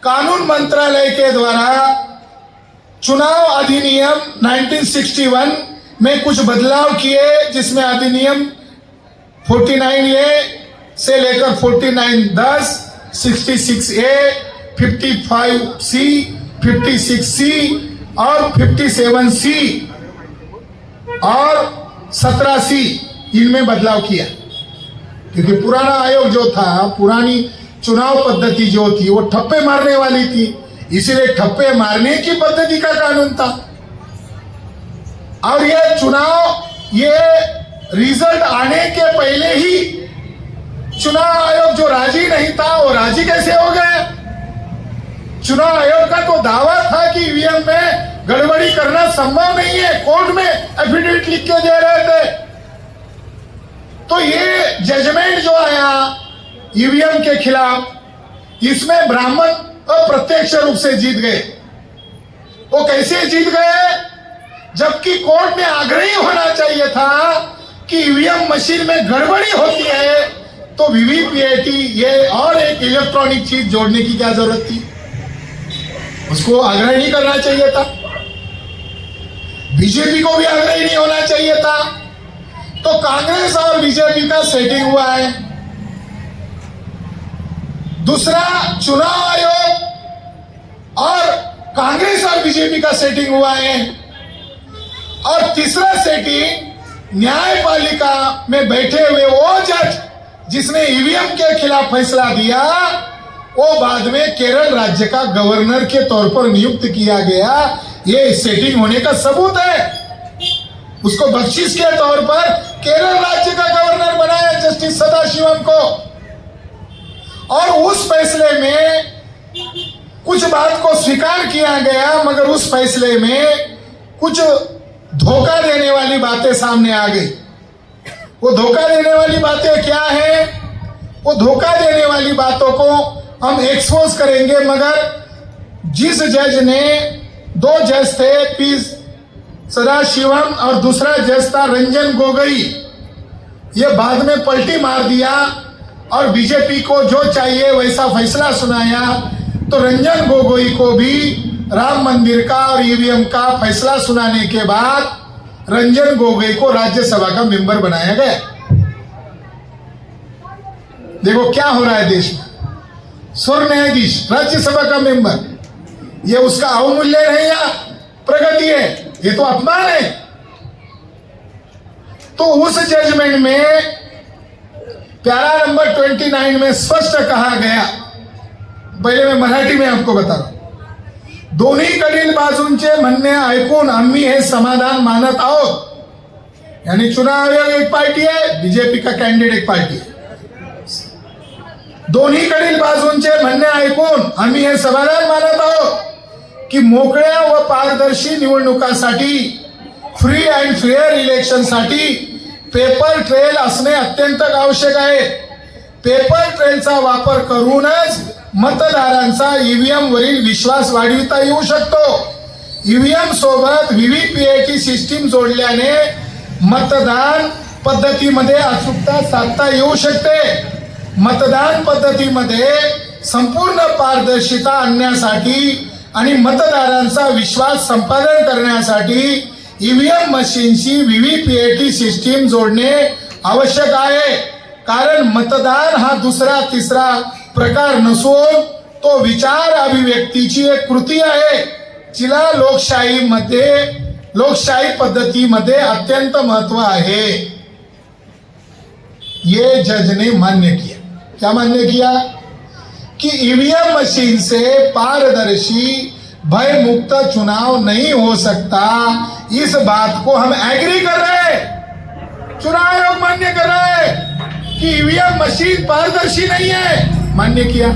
कानून मंत्रालय के द्वारा चुनाव अधिनियम 1961 में कुछ बदलाव किए, जिसमें अधिनियम 49A से लेकर 49(10), 66A, 55C, 56C और 57C और 17C इनमें बदलाव किया। क्योंकि पुराना आयोग जो था, पुरानी चुनाव पद्धति जो थी वो ठप्पे मारने वाली थी, इसीलिए ठप्पे मारने की पद्धति का कानून था। और ये चुनाव, ये रिजल्ट आने के पहले ही चुनाव आयोग जो राजी नहीं था वो राजी कैसे हो गए? चुनाव आयोग का तो दावा था कि ईवीएम में गड़बड़ी करना संभव नहीं है, कोर्ट में एफिडेविट लिख के दे रहे थे। तो ये जजमेंट जो आया ईवीएम के खिलाफ, इसमें ब्राह्मण अप्रत्यक्ष रूप से जीत गए। वो कैसे जीत गए? जबकि कोर्ट ने आग्रही होना चाहिए था कि ईवीएम मशीन में गड़बड़ी होती है तो वीवीपीएटी ये और एक इलेक्ट्रॉनिक चीज जोड़ने की क्या जरूरत थी? उसको आग्रह नहीं करना चाहिए था। बीजेपी को भी आग्रही नहीं होना चाहिए था। तो कांग्रेस और बीजेपी का सेटिंग हुआ है। दूसरा, चुनाव आयोग और कांग्रेस और बीजेपी का सेटिंग हुआ है। और तीसरा सेटिंग, न्यायपालिका में बैठे हुए वो जज जिसने ईवीएम के खिलाफ फैसला दिया, वो बाद में केरल राज्य का गवर्नर के तौर पर नियुक्त किया गया। ये सेटिंग होने का सबूत है। उसको बख्शिश के तौर पर केरल राज्य का गवर्नर बनाया जस्टिस सदाशिवम को। और उस फैसले में कुछ बात को स्वीकार किया गया, मगर उस फैसले में कुछ धोखा देने वाली बातें सामने आ गई। वो धोखा देने वाली बातें क्या है? वो धोखा देने वाली बातों को हम एक्सपोज करेंगे, मगर जिस जज ने, दो जज थे, पी सदाशिवम और दूसरा जज था रंजन गोगोई, ये बाद में पलटी मार दिया और बीजेपी को जो चाहिए वैसा फैसला सुनाया। तो रंजन गोगोई को भी राम मंदिर का और ईवीएम का फैसला सुनाने के बाद रंजन गोगोई को राज्यसभा का मेंबर बनाया गया। देखो क्या हो रहा है देश में। स्वर न्यायाधीश राज्यसभा का मेंबर, ये उसका अवमूल्यन है या प्रगति है? ये तो अपमान है। तो उस जजमेंट में प्यारा नंबर 29 में स्पष्ट कहा गया, पहले मैं मराठी में आपको बता रहा हूं, दोन्ही कडील बाजूंचे म्हणणे ऐकून आम्ही हे समाधान मानत आहोत। यानी चुनाव आयोग एक पार्टी है, बीजेपी का कैंडिडेट एक पार्टी है। दोन्ही कडील बाजूंचे म्हणणे ऐकून आम्ही हे समाधान मानत आहोत की मोकळ्या व पारदर्शी निवडणुकांसाठी, फ्री अँड फेअर इलेक्शनसाठी पेपर ट्रेल असणे अत्यंत आवश्यक आहे। पेपर ट्रेलचा वापर करूनच मतदारांचा ईव्हीएम वरील विश्वास वाढविता येऊ शकतो। ईव्हीएम सोबत व्हीव्हीपीएटी सिस्टीम जोडल्याने मतदान पद्धतीमध्ये अचूकता साधता येऊ शकते. मतदान पद्धतीमध्ये संपूर्ण पारदर्शिता आणण्यासाठी आणि मतदारांचा विश्वास संपादन करण्यासाठी ईव्हीएम मशीनशी व्हीव्हीपीएटी सिस्टीम जोडणे आवश्यक आहे. कारण मतदान हा दुसरा तिसरा प्रकार नसून तो विचार अभिव्यक्तीची एक कृती आहे, जिला लोकशाही पद्धतीमध्ये अत्यंत महत्व आहे. ये जज ने मान्य किया. क्या मान्य किया? कि ईवीएम मशीन से पारदर्शी भयमुक्त चुनाव नहीं हो सकता. इस बात को हम एग्री कर रहे हैं. चुनाव आयोग मान्य कर रहा है कि ईवीएम मशीन पारदर्शी नहीं है. मान्य किया.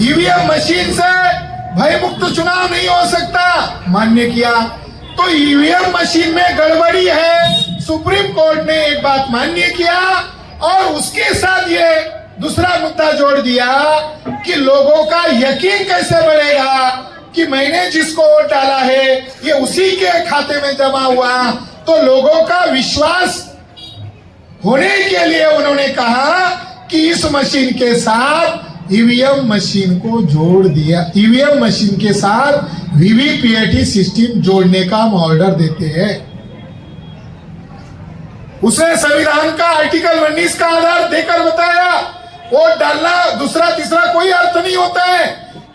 ईवीएम मशीन से भयमुक्त चुनाव नहीं हो सकता. मान्य किया. तो ईवीएम मशीन में गड़बड़ी है, सुप्रीम कोर्ट ने एक बात मान्य किया और उसके साथ ये दूसरा मुद्दा जोड़ दिया कि लोगों का यकीन कैसे बढ़ेगा कि मैंने जिसको वोट डाला है ये उसी के खाते में जमा हुआ. तो लोगों का विश्वास होने के लिए उन्होंने कहा कि इस मशीन के साथ ईवीएम मशीन को जोड़ दिया. ईवीएम मशीन के साथ वीवीपीएटी सिस्टम जोड़ने का हम ऑर्डर देते हैं. उसने संविधान का आर्टिकल 19 का आधार देकर बताया वोट डालना दूसरा तीसरा कोई अर्थ नहीं होता है.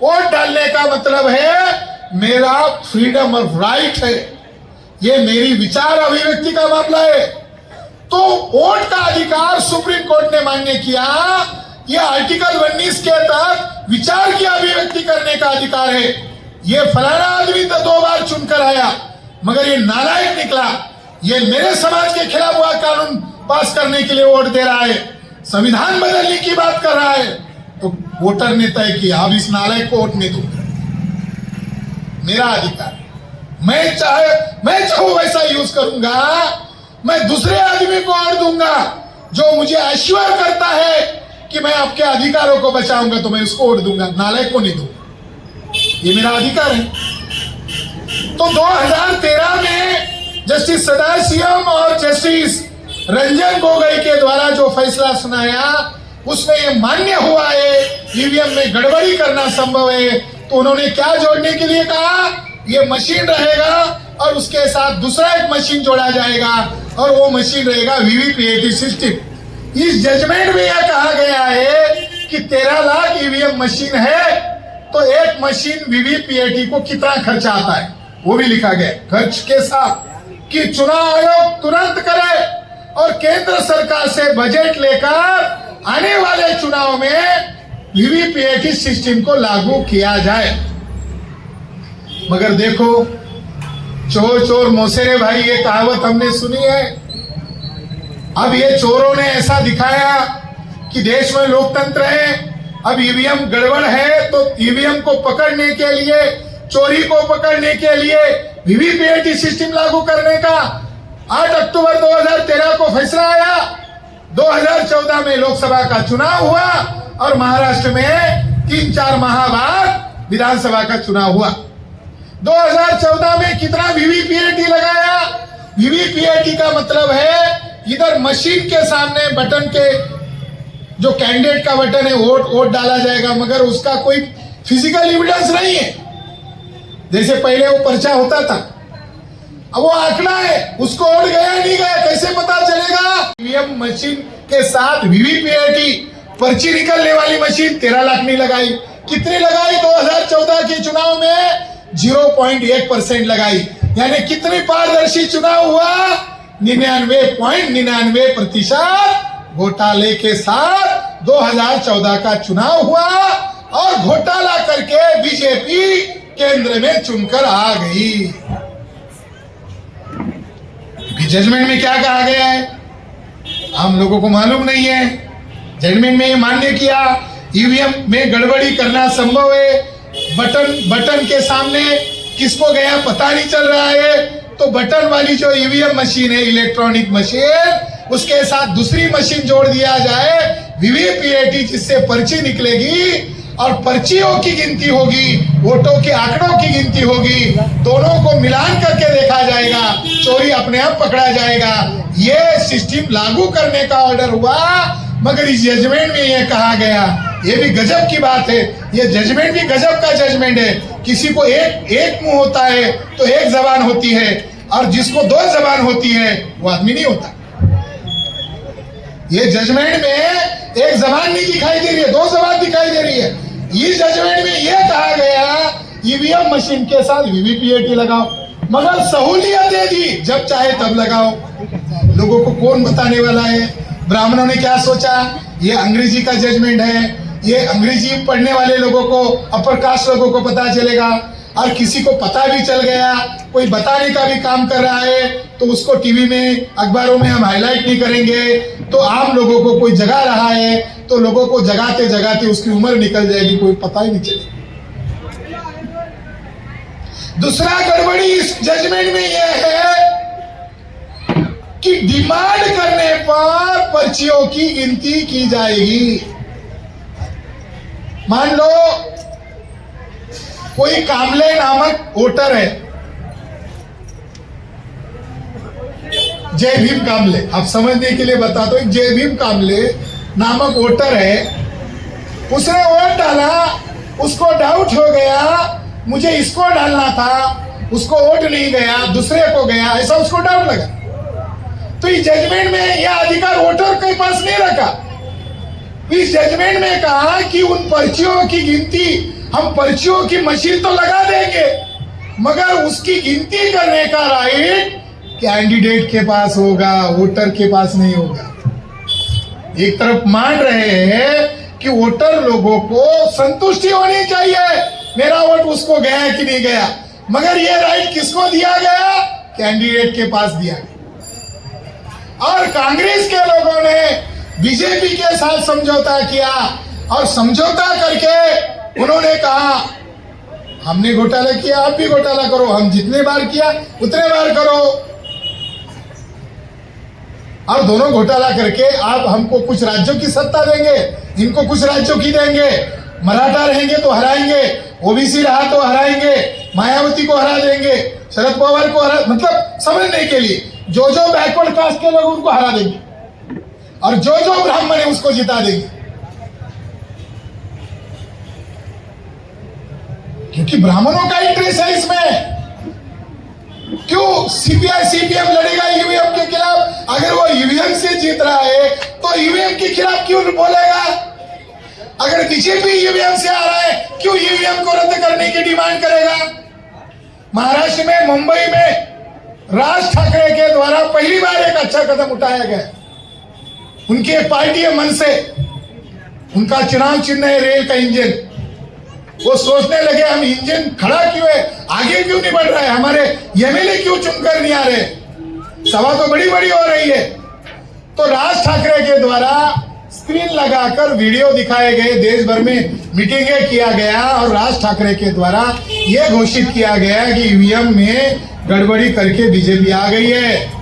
वोट डालने का मतलब है मेरा फ्रीडम ऑफ राइट है, ये मेरी विचार अभिव्यक्ति का मामला है. तो वोट का अधिकार सुप्रीम कोर्ट ने मान्य किया. यह आर्टिकल 19 के तहत विचार की अभिव्यक्ति करने का अधिकार है. ये फलाना आदमी तो 2 बार चुनकर आया मगर ये नालायक निकला, ये मेरे समाज के खिलाफ हुआ कानून पास करने के लिए वोट दे रहा है, संविधान बदलने की बात कर रहा है. तो वोटर ने तय किया अब इस नालायक को वोट नहीं दूंगा. मेरा अधिकार, मैं चाहूं वैसा यूज करूंगा. मैं दूसरे आदमी को वोट दूंगा जो मुझे एश्योर करता है कि मैं आपके अधिकारों को बचाऊंगा, तो मैं उसको वोट दूंगा, नालायक को नहीं दूंगा. ये मेरा अधिकार है. तो 2013 में जस्टिस सदाशिवम और जस्टिस रंजन गोगोई के द्वारा जो फैसला सुनाया उसमें ये मान्य हुआ है ईवीएम में गड़बड़ी करना संभव है. तो उन्होंने क्या जोड़ने के लिए कहा? ये मशीन रहेगा और उसके साथ दूसरा एक मशीन जोड़ा जाएगा और वो मशीन रहेगा वीवीपीएटी सिस्टम. इस जजमेंट में यह कहा गया है कि 13 लाख ईवीएम मशीन है तो एक मशीन वीवीपीएटी को कितना खर्चा आता है वो भी लिखा गया खर्च के साथ कि चुनाव आयोग तुरंत करे और केंद्र सरकार से बजट लेकर आने वाले चुनाव में वीवीपीएटी सिस्टम को लागू किया जाए. मगर देखो चोर चोर मोसेरे भाई, ये कहावत हमने सुनी है. अब ये चोरों ने ऐसा दिखाया कि देश में लोकतंत्र है, अब ईवीएम गड़बड़ है तो ईवीएम को पकड़ने के लिए, चोरी को पकड़ने के लिए वीवीपीएटी सिस्टम लागू करने का 8 अक्टूबर 2013 को फैसला आया. 2014 में लोकसभा का चुनाव हुआ और महाराष्ट्र में 3-4 माह बाद विधानसभा का चुनाव हुआ. 2014 में कितना वीवीपीएटी लगाया? वीवीपीएटी का मतलब है इधर मशीन के सामने बटन के जो कैंडिडेट का बटन है वोट डाला जाएगा मगर उसका कोई फिजिकल एविडेंस नहीं है. जैसे पहले वो पर्चा होता था, अब वो आंकड़ा है, उसको वोट गया नहीं गया कैसे पता चलेगा? ईवीएम मशीन के साथ वीवीपीएटी पर्ची निकलने वाली मशीन 13 लाख नहीं लगाई. कितनी लगाई? 2014 के चुनाव में 0.1% लगाई. यानी कितनी पारदर्शी चुनाव हुआ? 99.99% घोटाले के साथ 2014 का चुनाव हुआ और घोटाला करके बीजेपी केंद्र में चुनकर आ गई. जजमेंट में क्या कहा गया है हम लोगों को मालूम नहीं है. जजमेंट में ये मान्य किया ईवीएम में गड़बड़ी करना संभव है. बटन के सामने किसको गया पता नहीं चल रहा है, तो बटन वाली जो ईवीएम मशीन है, इलेक्ट्रॉनिक मशीन, उसके साथ दूसरी मशीन जोड़ दिया जाए वीवीपीएटी, जिससे पर्ची निकलेगी और पर्चियों की गिनती होगी, वोटों के आंकड़ों की गिनती होगी, दोनों को मिलान करके देखा जाएगा, चोरी अपने आप पकड़ा जाएगा। ये सिस्टम लागू करने का ऑर्डर हुआ, मगर इस जजमेंट में ये कहा गया, ये भी गजब की बात है, ये जजमेंट भी गजब का जजमेंट है। किसी को एक मुंह होता है तो एक जबान होती है, और जिसको दो जबान होती है वो आदमी नहीं होता। ये जजमेंट में एक जबान नहीं दिखाई दे रही है, दो जबान दिखाई दे रही है। इस जजमेंट में यह कहा गया ईवीएम मशीन के साथ वीवीपीएटी लगाओ, मगर सहूलियत दे दी, जब चाहे तब लगाओ। लोगों को कौन बताने वाला है? ब्राह्मणों ने क्या सोचा? ये अंग्रेजी का जजमेंट है, ये अंग्रेजी पढ़ने वाले लोगों को, अपर कास्ट लोगों को पता चलेगा, और किसी को पता भी चल गया, कोई बताने का भी काम कर रहा है, तो उसको टीवी में, अखबारों में हम हाईलाइट नहीं करेंगे, तो आम लोगों को कोई जगा रहा है, तो लोगों को जगाते जगाते उसकी उम्र निकल जाएगी, कोई पता ही नहीं चलेगा। दूसरा गड़बड़ी इस जजमेंट में यह है कि डिमांड करने पर पर्चियों की गिनती की जाएगी। मान लो कोई कामले नामक वोटर है, जय भीम कामले, आप समझने के लिए बता दो, जय भीम कामले नामक वोटर है, उसने वोट डाला, उसको डाउट हो गया, मुझे इसको डालना था, उसको वोट नहीं गया, दूसरे को गया, ऐसा उसको डाउट लगा, तो इस जजमेंट में यह अधिकार वोटर के पास नहीं रखा। इस जजमेंट में कहा कि उन पर्चियों की गिनती, हम पर्चियों की मशीन तो लगा देंगे, मगर उसकी गिनती करने का राइट कैंडिडेट के पास होगा, वोटर के पास नहीं होगा। एक तरफ मान रहे हैं कि वोटर लोगों को संतुष्टि होनी चाहिए, मेरा वोट उसको गया कि नहीं गया, मगर यह राइट किसको दिया गया? कैंडिडेट के पास दिया गया। और कांग्रेस के लोगों ने बीजेपी के साथ समझौता किया, और समझौता करके उन्होंने कहा हमने घोटाला किया, आप भी घोटाला करो, हम जितने बार किया उतने बार करो, और दोनों घोटाला करके आप हमको कुछ राज्यों की सत्ता देंगे, इनको कुछ राज्यों की देंगे, मराठा रहेंगे तो हराएंगे, ओबीसी रहा तो हराएंगे, मायावती को हरा देंगे, शरद पवार को हरा, मतलब समझने के लिए जो बैकवर्ड कास्ट के लोग उनको हरा देंगे, और जो ब्राह्मण है उसको जिता देंगे, क्योंकि ब्राह्मणों का इंटरेस्ट है इसमें। क्यों सीपीआई सीपीएम लड़ेगा ईवीएम के खिलाफ? अगर वो ईवीएम से जीत रहा है तो ईवीएम के खिलाफ क्यों बोलेगा? अगर बीजेपी ईवीएम से आ रहा है, क्यों ईवीएम को रद्द करने की डिमांड करेगा? महाराष्ट्र में, मुंबई में राज ठाकरे के द्वारा पहली बार एक अच्छा कदम उठाया गया। उनकी एक पार्टी है मन से, उनका चुनाव चिन्ह है रेल का इंजन। वो सोचने लगे हम इंजन खड़ा क्यों है, आगे क्यों नहीं बढ़ रहा है, हमारे एमएलए क्यों चुनकर नहीं आ रहे, सभा तो बड़ी बड़ी हो रही है। तो राज ठाकरे के द्वारा स्क्रीन लगाकर वीडियो दिखाए गए, देश भर में मीटिंगें किया गया, और राज ठाकरे के द्वारा यह घोषित किया गया कि ईवीएम में गड़बड़ी करके बीजेपी आ गई है।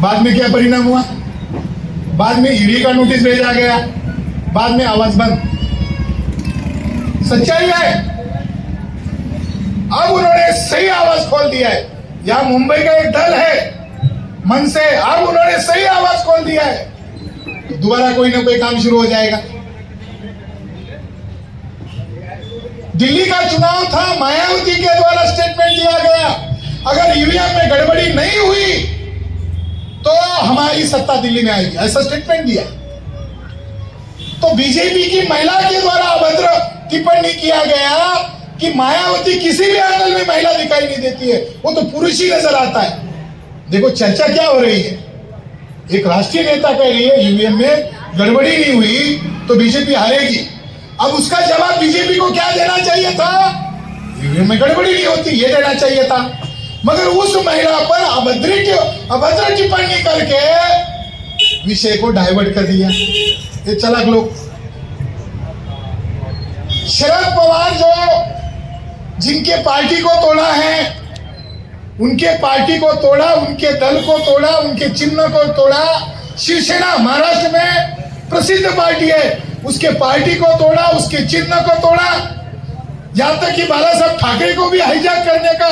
बाद में क्या परिणाम हुआ? बाद में ईडी का नोटिस भेजा गया, बाद में आवाज बंद। सच्चाई है, अब उन्होंने सही आवाज खोल दिया है। यहां मुंबई का एक दल है मन से, अब उन्होंने सही आवाज खोल दिया है, तो दोबारा कोई ना कोई काम शुरू हो जाएगा। दिल्ली का चुनाव था, मायावती के द्वारा स्टेटमेंट दिया गया अगर ईवीएम में गड़बड़ी नहीं हुई तो हमारी सत्ता दिल्ली में आएगी, ऐसा स्टेटमेंट दिया। तो बीजेपी की महिला के द्वारा अभद्र टिप्पणी किया गया कि मायावती किसी भी एंगल में महिला दिखाई नहीं देती है, वो तो पुरुष ही नजर आता है। देखो चर्चा क्या हो रही है, एक राष्ट्रीय नेता कह रही है ईवीएम में गड़बड़ी नहीं हुई तो बीजेपी हारेगी। अब उसका जवाब बीजेपी को क्या देना चाहिए था? ईवीएम में गड़बड़ी नहीं होती, ये देना चाहिए था, मगर उस महिला पर अभद्र टिप्पणी करके विषय को डाइवर्ट कर दिया। ये चालाक लोग। शरद पवार जो जिनके पार्टी को तोड़ा है, उनके पार्टी को तोड़ा, उनके दल को तोड़ा, उनके चिन्ह को तोड़ा। शिवसेना महाराष्ट्र में प्रसिद्ध पार्टी है, उसके पार्टी को तोड़ा, उसके चिन्ह को तोड़ा, यहां तक कि बाला साहब ठाकरे को भी हाईजैक करने का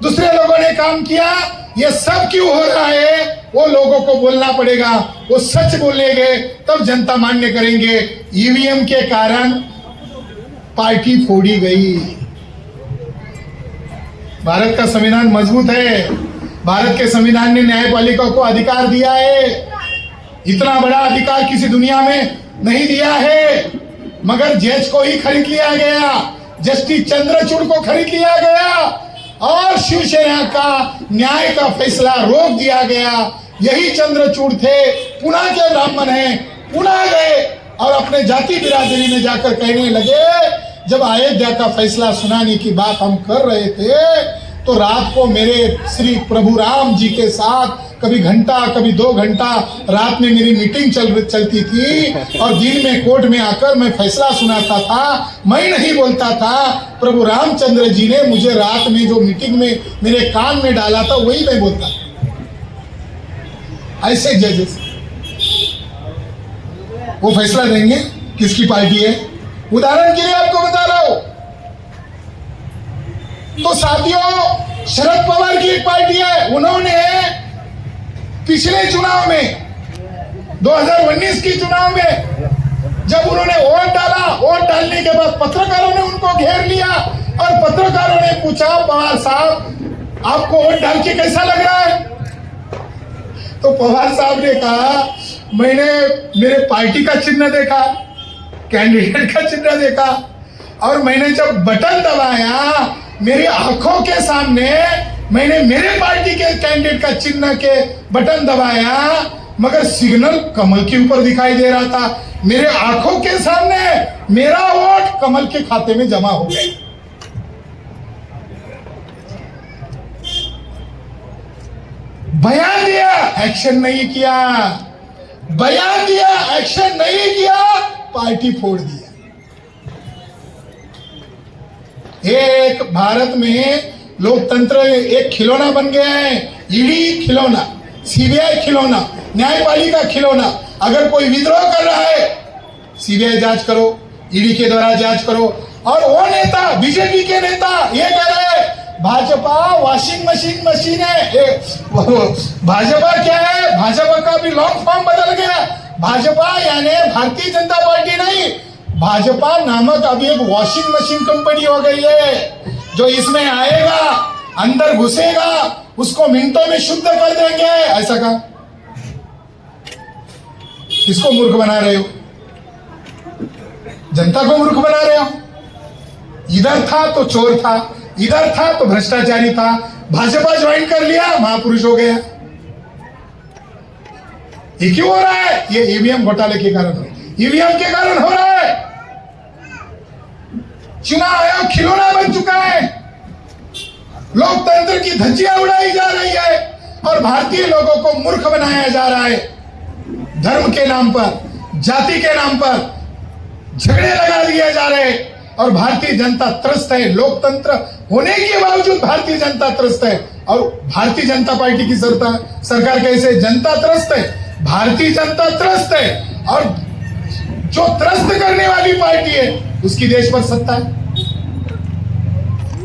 दूसरे लोगों ने काम किया। ये सब क्यों हो रहा है वो लोगों को बोलना पड़ेगा, वो सच बोलेंगे तब जनता मान्य करेंगे। ईवीएम के कारण पार्टी फोड़ी गई। भारत का संविधान मजबूत है, भारत के संविधान ने न्यायपालिका को अधिकार दिया है, इतना बड़ा अधिकार किसी दुनिया में नहीं दिया है, मगर जज को ही खरीद लिया गया, जस्टिस चंद्रचूड़ को खरीद लिया गया और शिवसेना का न्याय का फैसला रोक दिया गया। यही चंद्रचूड़ थे, पुणे के ब्राह्मण हैं, पुणे गए और अपने जाति बिरादरी में जाकर कहने लगे, जब अयोध्या का फैसला सुनाने की बात हम कर रहे थे तो रात को मेरे श्री प्रभु राम जी के साथ कभी घंटा कभी 2 घंटा रात में मेरी मीटिंग चलती थी और दिन में कोर्ट में आकर मैं फैसला सुनाता था। मैं नहीं बोलता था, प्रभु रामचंद्र जी ने मुझे रात में जो मीटिंग में मेरे कान में डाला था वही मैं बोलता था। ऐसे जजेस वो फैसला देंगे किसकी पार्टी है। उदाहरण के लिए आपको बता रहा हूं, तो साथियों शरद पवार की एक पार्टी है, उन्होंने पिछले चुनाव में 2019 की चुनाव में जब उन्होंने वोट डाला, वोट डालने के बाद पत्रकारों ने उनको घेर लिया और पत्रकारों ने पूछा, पवार साहब आपको वोट डाल के कैसा लग रहा है? तो पवार साहब ने कहा, मैंने मेरे पार्टी का चिन्ह देखा, कैंडिडेट का चिन्ह देखा और मैंने जब बटन दबाया मेरी आंखों के सामने मैंने मेरे पार्टी के कैंडिडेट का चिन्ह के बटन दबाया, मगर सिग्नल कमल के ऊपर दिखाई दे रहा था। मेरे आंखों के सामने मेरा वोट कमल के खाते में जमा हो गया। बयान दिया, एक्शन नहीं किया, बयान दिया, एक्शन नहीं किया, पार्टी फोड़ दिया। एक भारत में लोकतंत्र एक खिलौना बन गया है, ईडी खिलौना, सीबीआई खिलौना, न्यायपालिका खिलौना। अगर कोई विद्रोह कर रहा है सीबीआई जांच करो, ईडी के द्वारा जांच करो। और वो नेता, बीजेपी के नेता ये कह रहे हैं भाजपा वॉशिंग मशीन है। भाजपा क्या है? भाजपा का भी लॉन्ग फॉर्म बदल गया। भाजपा यानी भारतीय जनता पार्टी नहीं, भाजपा नामक अभी एक वॉशिंग मशीन कंपनी हो गई है, जो इसमें आएगा, अंदर घुसेगा, उसको मिनटों में शुद्ध कर देंगे। ऐसा कहा, किसको मूर्ख बना रहे हो? जनता को मूर्ख बना रहे हो। इधर था तो चोर था, इधर था तो भ्रष्टाचारी था, भाजपा ज्वाइन कर लिया, महापुरुष हो गया। ये क्यों हो रहा है? ये ईवीएम घोटाले के कारण, ईवीएम के कारण हो रहा है। चुनाव आयोग खिलौना बन चुका है, लोकतंत्र की धज्जियां उड़ाई जा रही है और भारतीय लोगों को मूर्ख बनाया जा रहा है। धर्म के नाम पर, जाति के नाम पर झगड़े लगा दिए जा रहे हैं और भारतीय जनता त्रस्त है। लोकतंत्र होने के बावजूद भारतीय जनता त्रस्त है। और भारतीय जनता पार्टी की सरकार कैसे? जनता त्रस्त है, भारतीय जनता त्रस्त है और जो त्रस्त करने वाली पार्टी है उसकी देश पर सत्ता है।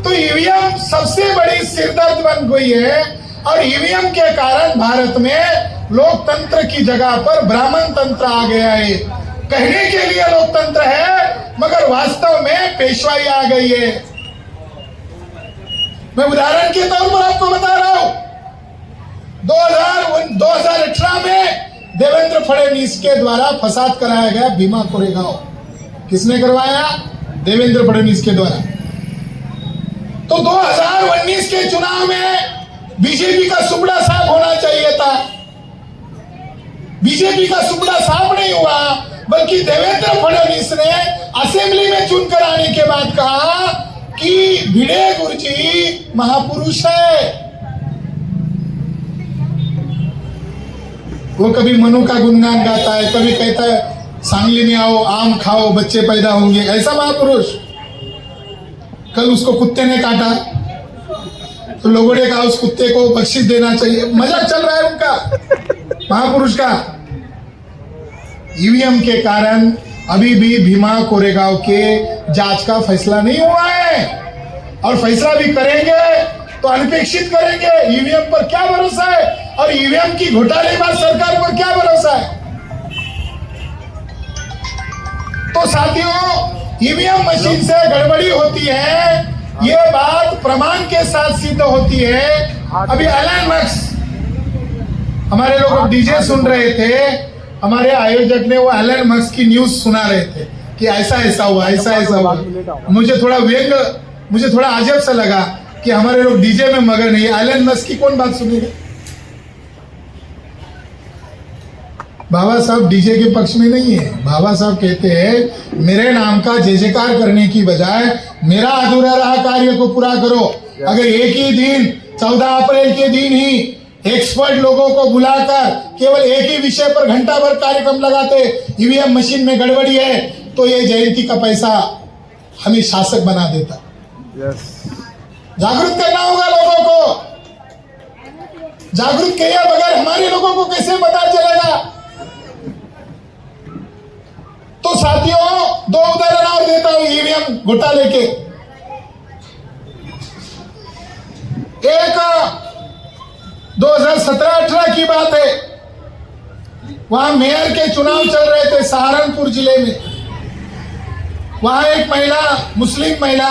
तो ईवीएम सबसे बड़ी सिरदर्द बन गई है और ईवीएम के कारण भारत में लोकतंत्र की जगह पर ब्राह्मण तंत्र आ गया है। कहने के लिए लोकतंत्र है मगर वास्तव में पेशवाई आ गई है। मैं उदाहरण के तौर पर आपको बता रहा हूं, 2018 में देवेंद्र फडणवीस के द्वारा फसाद कराया गया भीमा कोरेगांव। किसने करवाया? देवेंद्र फडणवीस के द्वारा। तो 2019 के चुनाव में बीजेपी का सुपड़ा साफ होना चाहिए था। बीजेपी का सुपड़ा साफ नहीं हुआ, बल्कि देवेंद्र फडणवीस ने असेंबली में चुनकर आने के बाद कहा कि भिड़े गुरुजी महापुरुष है। वो कभी मनु का गुणगान गाता है, कभी कहता है सांगली में आओ, आम खाओ, बच्चे पैदा होंगे। ऐसा महापुरुष। कल उसको कुत्ते ने काटा तो लोगों ने कहा उस कुत्ते को बख्शिश देना चाहिए। मजाक चल रहा है उनका, महापुरुष का। ईवीएम के कारण अभी भी भीमा कोरेगांव के जांच का फैसला नहीं हुआ है, और फैसला भी करेंगे तो अनपेक्षित करेंगे। ईवीएम पर क्या भरोसा है, और ईवीएम की घोटालेबाज सरकार पर क्या भरोसा है। तो साथियों, ईवीएम मशीन से गड़बड़ी होती है, ये बात प्रमाण के साथ सिद्ध होती है। अभी एलन मस्क, हमारे लोग डीजे सुन रहे थे, हमारे आयोजक ने वो एलन मस्क की न्यूज सुना रहे थे कि ऐसा ऐसा हुआ, ऐसा ऐसा हुआ। मुझे थोड़ा अजब सा लगा कि हमारे लोग डीजे में मगर नहीं। एलन मस्क की कौन बात सुनेगा? बाबा साहब डीजे के पक्ष में नहीं है। बाबा साहब कहते हैं मेरे नाम का जय जयकार करने की बजाय मेरा अधूरा रहा कार्य को पूरा करो। अगर एक ही दिन 14 अप्रैल के दिन ही एक्सपर्ट लोगों को बुलाकर केवल एक ही विषय पर घंटा भर कार्यक्रम लगाते, ईवीएम मशीन में गड़बड़ी है, तो ये जयंती का पैसा हमें शासक बना देता। जागरूक करना होगा लोगों को। जागरूक किए बगैर हमारे लोगों को कैसे पता चलेगा? तो साथियों, दो उदाहरण और देता हूं ईवीएम घोटाले के। एक 2017-18 की बात है, वहां मेयर के चुनाव चल रहे थे सहारनपुर जिले में। वहां एक महिला, मुस्लिम महिला,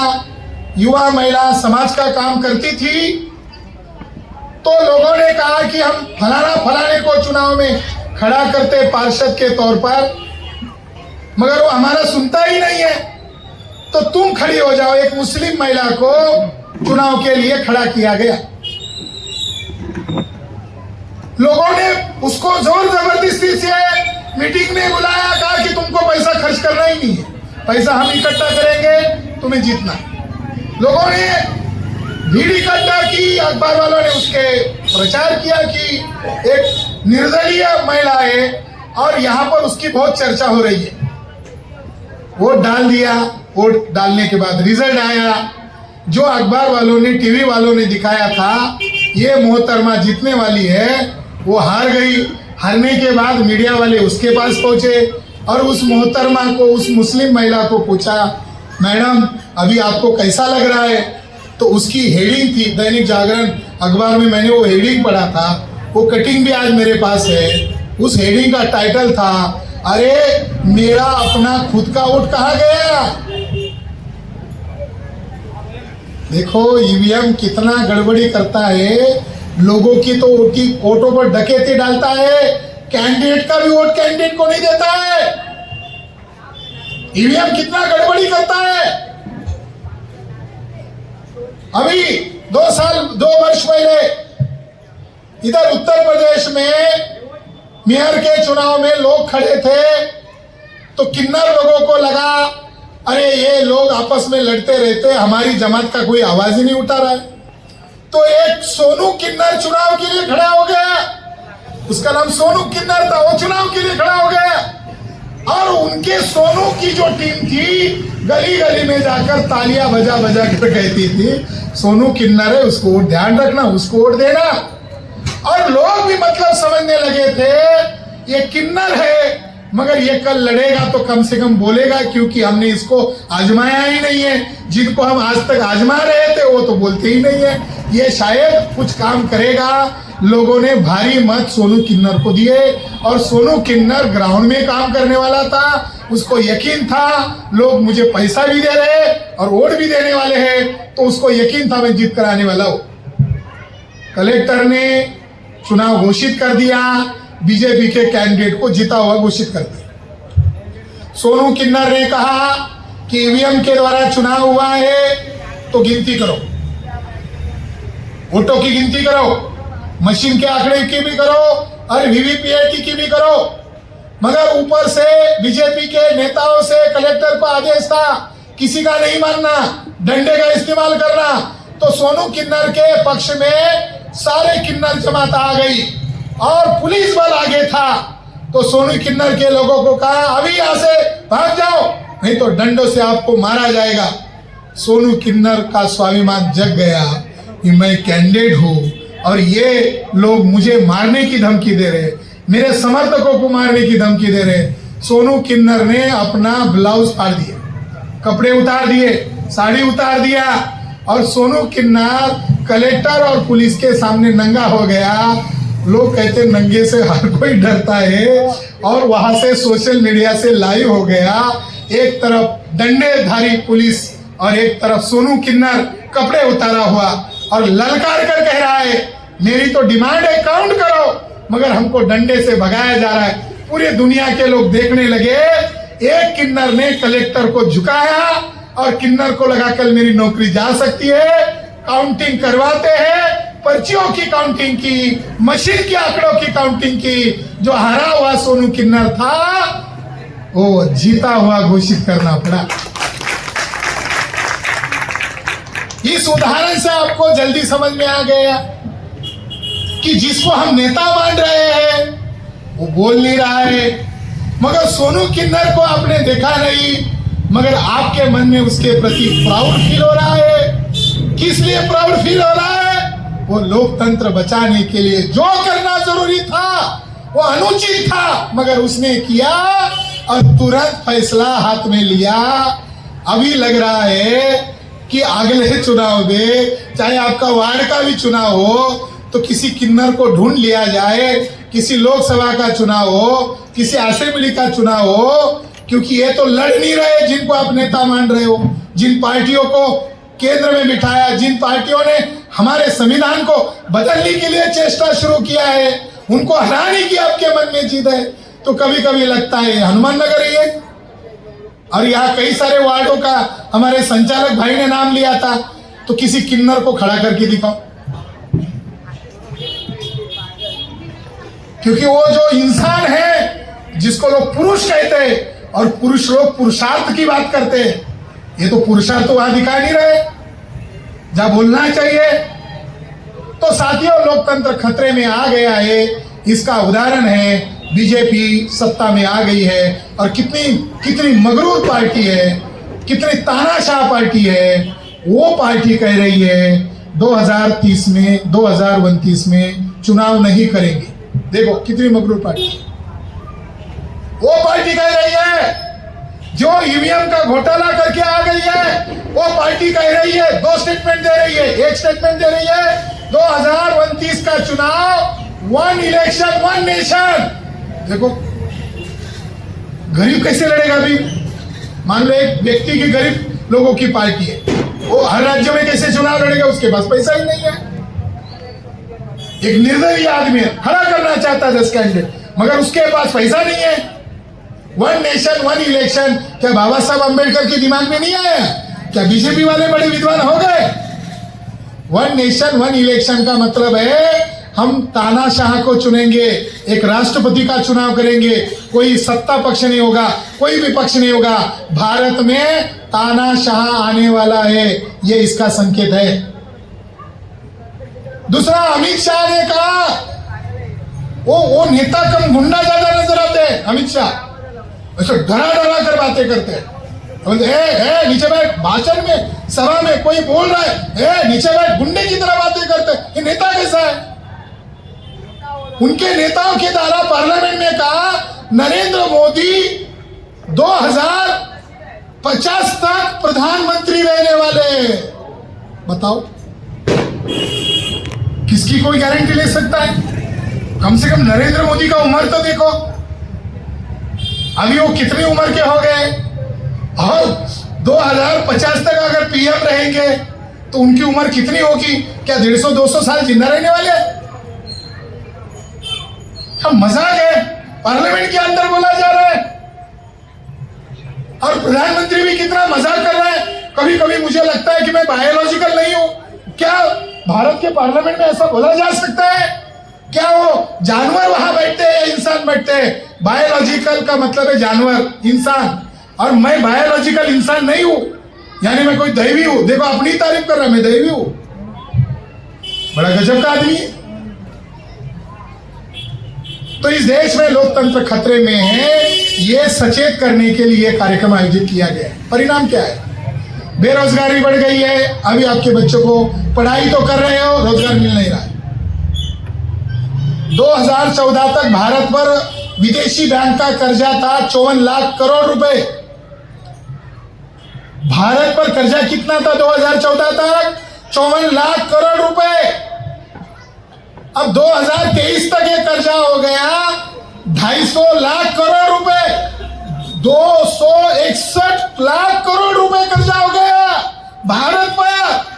युवा महिला समाज का काम करती थी। तो लोगों ने कहा कि हम फलाने को चुनाव में खड़ा करते पार्षद के तौर पर, मगर वो हमारा सुनता ही नहीं है, तो तुम खड़ी हो जाओ। एक मुस्लिम महिला को चुनाव के लिए खड़ा किया गया। लोगों ने उसको जोर जबरदस्ती से मीटिंग में बुलाया, कहा कि तुमको पैसा खर्च करना ही नहीं है, पैसा हम इकट्ठा करेंगे, तुम्हें जीतना। लोगों ने भीड़ इकट्ठा की, अखबार वालों ने उसके प्रचार किया कि एक निर्दलीय महिला है और यहाँ पर उसकी बहुत चर्चा हो रही है। वोट डाल दिया। वोट डालने के बाद रिजल्ट आया, जो अखबार वालों ने, टीवी वालों ने दिखाया था ये मोहतरमा जीतने वाली है, वो हार गई। हारने के बाद मीडिया वाले उसके पास पहुंचे और उस मोहतरमा को, उस मुस्लिम महिला को पूछा, मैडम अभी आपको कैसा लग रहा है? तो उसकी हेडिंग थी, दैनिक जागरण अखबार में मैंने वो हेडिंग पढ़ा था, वो कटिंग भी आज मेरे पास है। उस हेडिंग का टाइटल था, अरे मेरा अपना खुद का वोट कहाँ गया। देखो ईवीएम कितना गड़बड़ी करता है। लोगों की तो वोटों पर डकैती डालता है, कैंडिडेट का भी वोट कैंडिडेट को नहीं देता है। ईवीएम कितना गड़बड़ी करता है। अभी 2 वर्ष पहले इधर उत्तर प्रदेश में मेयर के चुनाव में लोग खड़े थे, तो किन्नर लोगों को लगा अरे ये लोग आपस में लड़ते रहते, हमारी जमात का कोई आवाज ही नहीं उठा रहा है। तो एक सोनू किन्नर चुनाव के लिए खड़ा हो गया, उसका नाम सोनू किन्नर था, वो चुनाव के लिए खड़ा हो गया। और उनके सोनू की जो टीम थी गली गली में जाकर तालियां बजा बजा कर कहती थी, सोनू किन्नर है, उसको ध्यान रखना, उसको वोट देना। और लोग भी मतलब समझने लगे थे ये किन्नर है, मगर ये कल लड़ेगा तो कम से कम बोलेगा, क्योंकि हमने इसको आजमाया ही नहीं है। जिनको हम आज तक आजमा रहे थे वो तो बोलते ही नहीं है, ये शायद कुछ काम करेगा। लोगों ने भारी मत सोनू किन्नर को दिए, और सोनू किन्नर ग्राउंड में काम करने वाला था, उसको यकीन था लोग मुझे पैसा भी दे रहे और वोट भी देने वाले हैं, तो उसको यकीन था मैं जीत कर आने वाला हूं। कलेक्टर ने चुनाव घोषित कर दिया, बीजेपी के कैंडिडेट को जीता हुआ घोषित कर दिया। सोनू किन्नर ने कहा कि ईवीएम के द्वारा चुनाव हुआ है तो गिनती करो, वोटों की गिनती करो, मशीन के आंकड़े की भी करो और वीवीपीएटी की भी करो। मगर ऊपर से बीजेपी के नेताओं से कलेक्टर को आदेश था किसी का नहीं मानना, डंडे का इस्तेमाल करना। तो सोनू किन्नर के पक्ष में सारे किन्नर जमात आ गई और पुलिस बल आगे था। तो सोनू किन्नर के लोगों को कहा अभी यहां से भाग जाओ, नहीं तो डंडों से आपको मारा जाएगा। सोनू किन्नर का स्वाभिमान जग गया कि मैं कैंडिडेट हूं और ये लोग मुझे मारने की धमकी दे रहे, मेरे समर्थकों को मारने की धमकी दे रहे। सोनू किन्नर ने अपना ब्लाउज फाड़ दिए, कपड़े उतार दिए, साड़ी उतार दिया और सोनू किन्नर कलेक्टर और पुलिस के सामने नंगा हो गया। लोग कहते नंगे से हर कोई डरता है और वहां से सोशल मीडिया से लाइव हो गया। एक तरफ डंडेधारी पुलिस और एक तरफ सोनू किन्नर कपड़े उतारा हुआ और ललकार कर कह रहा है मेरी तो डिमांड है काउंट करो, मगर हमको डंडे से भगाया जा रहा है। पूरी दुनिया के लोग देखने लगे। एक किन्नर ने कलेक्टर को झुकाया और किन्नर को लगा कल मेरी नौकरी जा सकती है। काउंटिंग करवाते हैं, पर्चियों की काउंटिंग की, मशीन के आंकड़ों की काउंटिंग की। जो हारा हुआ सोनू किन्नर था वो जीता हुआ घोषित करना पड़ा। इस उदाहरण से आपको जल्दी समझ में आ गया कि जिसको हम नेता मान रहे हैं वो बोल नहीं रहा है, मगर सोनू किन्नर को आपने देखा नहीं, मगर आपके मन में उसके प्रति प्राउड फील हो रहा है। किस लिए प्राउड फील हो रहा है? वो लोकतंत्र बचाने के लिए जो करना जरूरी था वो अनुचित था, मगर उसने किया और तुरंत फैसला हाथ में लिया। अभी लग रहा है कि अगले चुनाव में चाहे आपका वार्ड का भी चुनाव हो तो किसी किन्नर को ढूंढ लिया जाए, किसी लोकसभा का चुनाव हो, किसी असेंबली का चुनाव हो, क्योंकि ये तो लड़ नहीं रहे जिनको आप नेता मान रहे हो। जिन पार्टियों को केंद्र में बिठाया, जिन पार्टियों ने हमारे संविधान को बदलने के लिए चेष्टा शुरू किया है, उनको हराने की आपके मन में जिद है। तो कभी कभी लगता है हनुमान नगर ही है। और यहाँ कई सारे वार्डों का हमारे संचालक भाई ने नाम लिया था, तो किसी किन्नर को खड़ा करके दिखाओ, क्योंकि वो जो इंसान है जिसको लोग पुरुष कहते हैं और पुरुष लोग पुरुषार्थ की बात करते हैं, ये तो पुरुषार्थ तो वहां दिखा नहीं रहे जहां बोलना चाहिए। तो साथियों, लोकतंत्र खतरे में आ गया है। इसका उदाहरण है बीजेपी सत्ता में आ गई है और कितनी मगरूर पार्टी है, कितनी तानाशाह पार्टी है। वो पार्टी कह रही है 2030 में 2029 में चुनाव नहीं करेंगे। देखो कितनी मगरूर पार्टी। वो पार्टी कह रही है जो ईवीएम का घोटाला करके आ गई है, वो पार्टी कह रही है, दो स्टेटमेंट दे रही है। एक स्टेटमेंट दे रही है 2029 का चुनाव, वन इलेक्शन वन नेशन। देखो गरीब कैसे लड़ेगा अभी? मान लो एक व्यक्ति की गरीब लोगों की पार्टी है, वो हर राज्य में कैसे चुनाव लड़ेगा? उसके पास पैसा ही नहीं है। एक निर्दलीय आदमी खड़ा करना चाहता है 10 कैंडिडेट, मगर उसके पास पैसा नहीं है। वन नेशन वन इलेक्शन क्या बाबा साहब अंबेडकर के दिमाग में नहीं आया? क्या बीजेपी वाले बड़े विद्वान हो गए? वन नेशन वन इलेक्शन का मतलब है हम तानाशाह को चुनेंगे, एक राष्ट्रपति का चुनाव करेंगे, कोई सत्ता पक्ष नहीं होगा, कोई विपक्ष नहीं होगा। भारत में तानाशाह आने वाला है, ये इसका संकेत है। दूसरा, अमित शाह ने कहा वो नेता कम गुंडा ज्यादा नजर आते हैं। अमित शाह ऐसे डरा डरा कर बातें करते हैं। नीचे बैठ, भाषण में सभा में कोई बोल रहा है, नीचे बैठ, गुंडे की तरह बातें करते हैं। ये नेता कैसा है? उनके नेताओं के द्वारा पार्लियामेंट में कहा नरेंद्र मोदी 2050 तक प्रधानमंत्री रहने वाले। बताओ किसकी कोई गारंटी ले सकता है? कम से कम नरेंद्र मोदी का उम्र तो देखो, अभी वो कितनी उम्र के हो गए, और 2050 तक अगर पीएम रहेंगे तो उनकी उम्र कितनी होगी? क्या 150-200 साल जिंदा रहने वाले? हम मजाक है, पार्लियामेंट के अंदर बोला जा रहा है और प्रधानमंत्री भी कितना मजाक कर रहा है। कभी कभी मुझे लगता है कि मैं बायोलॉजिकल नहीं हूं। क्या भारत के पार्लियामेंट में ऐसा बोला जा सकता है? क्या वो जानवर वहां बैठते हैं, इंसान बैठते हैं? बायोलॉजिकल का मतलब है जानवर, इंसान, और मैं बायोलॉजिकल इंसान नहीं हूं, यानी मैं कोई दैवी हूं। देखो अपनी तारीफ कर रहा है, मैं दैवी हूं। बड़ा गजब का आदमी है। तो इस देश में लोकतंत्र खतरे में है, ये सचेत करने के लिए कार्यक्रम आयोजित किया गया है। परिणाम क्या है? बेरोजगारी बढ़ गई है। अभी आपके बच्चों को पढ़ाई तो कर रहे हो, रोजगार मिल नहीं रहा है। 2014 तक भारत पर विदेशी बैंक का कर्जा था 54 लाख करोड़ रुपए। भारत पर कर्जा कितना था 2014 तक? 54 लाख करोड़ रुपए। अब 2023 तक ये कर्जा हो गया 250 लाख करोड़ रुपए। 261 लाख करोड़ रुपए कर्जा हो गया भारत पर।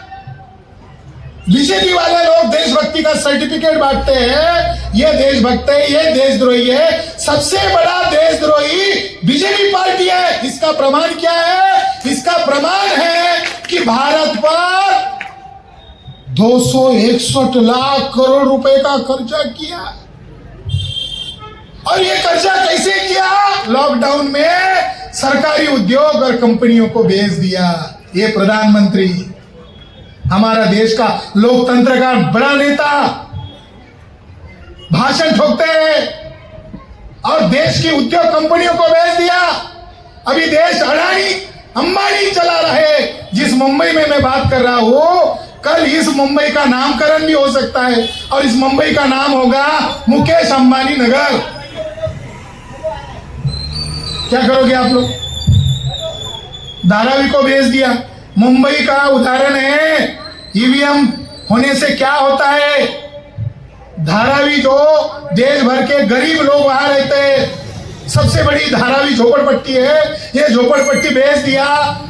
बीजेपी वाले लोग देशभक्ति का सर्टिफिकेट बांटते हैं, ये देशभक्त है, ये देशद्रोही है। सबसे बड़ा देशद्रोही बीजेपी पार्टी है। इसका प्रमाण क्या है? इसका प्रमाण है कि भारत पर 261 लाख करोड़ रुपए का कर्जा किया। और ये कर्जा कैसे किया? लॉकडाउन में सरकारी उद्योग और कंपनियों को बेच दिया। ये प्रधानमंत्री, हमारा देश का लोकतंत्र का बड़ा नेता, भाषण ठोकते हैं और देश की उद्योग कंपनियों को बेच दिया। अभी देश अडानी अंबानी चला रहे। जिस मुंबई में मैं बात कर रहा हूं, कल इस मुंबई का नामकरण भी हो सकता है और इस मुंबई का नाम होगा मुकेश अंबानी नगर। क्या करोगे आप लोग? धारावी को बेच दिया। मुंबई का उदाहरण है। ईवीएम होने से क्या होता है? धारावी जो देश भर के गरीब लोग वहां रहते हैं, सबसे बड़ी धारावी झोपड़पट्टी है। ये झोपड़पट्टी बेच दिया।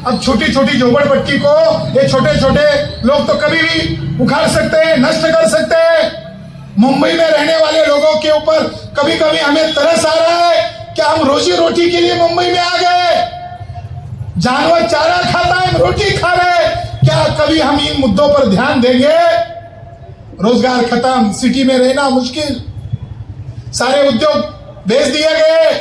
अब छोटी छोटी झोपड़पट्टी को ये छोटे छोटे लोग तो कभी भी उखाड़ सकते हैं, नष्ट कर सकते हैं। मुंबई में रहने वाले लोगों के ऊपर कभी कभी हमें तरस आ रहा है। क्या हम रोजी रोटी के लिए मुंबई में आ गए? जानवर चारा खाता है, हम रोटी खा रहे। क्या कभी हम इन मुद्दों पर ध्यान देंगे? रोजगार खत्म, सिटी में रहना मुश्किल, सारे उद्योग बेच दिए गए।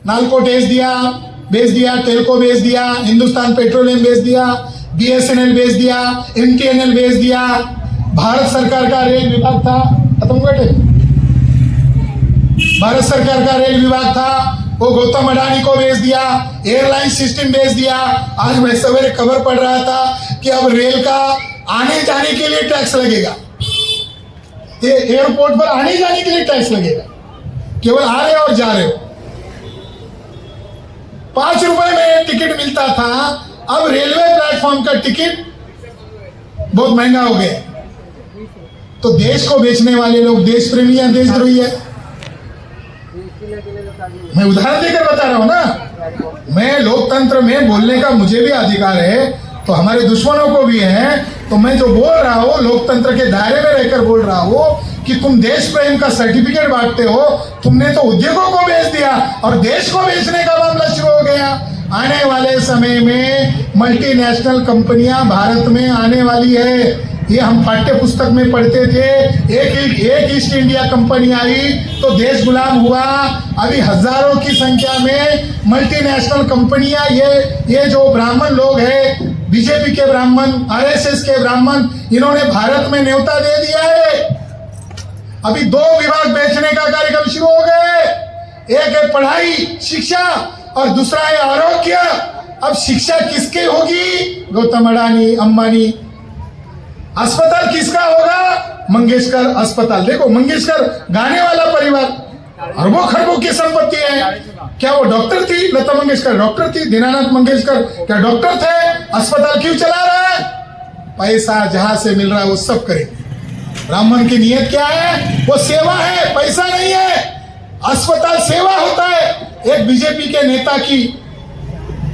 नालको बेच दिया, टेलको बेच दिया, हिंदुस्तान पेट्रोलियम बेच दिया, बीएसएनएल बेच दिया, एमटीएनएल बेच दिया। भारत सरकार का रेल विभाग था, खत्म कर। भारत सरकार का रेल विभाग था, वो गौतम अडानी को बेच दिया। एयरलाइन सिस्टम बेच दिया। आज मैं सवेरे खबर पढ़ रहा था कि अब रेल का आने जाने के लिए टैक्स लगेगा। ये एयरपोर्ट पर आने जाने के लिए टैक्स लगेगा, केवल आ रहे और जा रहे हो। 5 रुपए में टिकट मिलता था, अब रेलवे प्लेटफॉर्म का टिकट बहुत महंगा हो गया। तो देश को बेचने वाले लोग देश प्रेमी या देशद्रोही है? मैं उदाहरण देकर बता रहा हूं ना। मैं लोकतंत्र में बोलने का मुझे भी अधिकार है, तो हमारे दुश्मनों को भी है। तो मैं जो बोल रहा हूं लोकतंत्र के दायरे में रहकर बोल रहा हूं कि तुम देश प्रेम का सर्टिफिकेट बांटते हो। तुमने तो उद्योगों को बेच दिया और देश को बेचने का मामला शुरू हो गया। आने वाले समय में मल्टीनेशनल कंपनियां भारत में आने वाली है। ये हम पाठ्य पुस्तक में पढ़ते थे। एक ईस्ट इंडिया कंपनी आई तो देश गुलाम हुआ। अभी हजारों की संख्या में मल्टीनेशनल कंपनियां, ये जो ब्राह्मण लोग हैं, बीजेपी के ब्राह्मण, आरएसएस के ब्राह्मण, इन्होंने भारत में न्योता दे दिया है। अभी 2 विभाग बेचने का कार्यक्रम शुरू हो गए। एक है पढ़ाई शिक्षा और दूसरा है आरोग्य। अब शिक्षा किसकी होगी? गौतम अडानी अंबानी। अस्पताल किसका होगा? मंगेशकर अस्पताल। देखो मंगेशकर गाने वाला परिवार, अरबों खरबों की संपत्ति है। क्या वो डॉक्टर थी? लता मंगेशकर डॉक्टर थी। दीनानाथ मंगेशकर क्या डॉक्टर थे? अस्पताल क्यों चला रहा है? पैसा जहां से मिल रहा है वो सब करेंगे। ब्राह्मण की नियत क्या है? वो सेवा है, पैसा नहीं है। अस्पताल सेवा होता है। एक बीजेपी के नेता की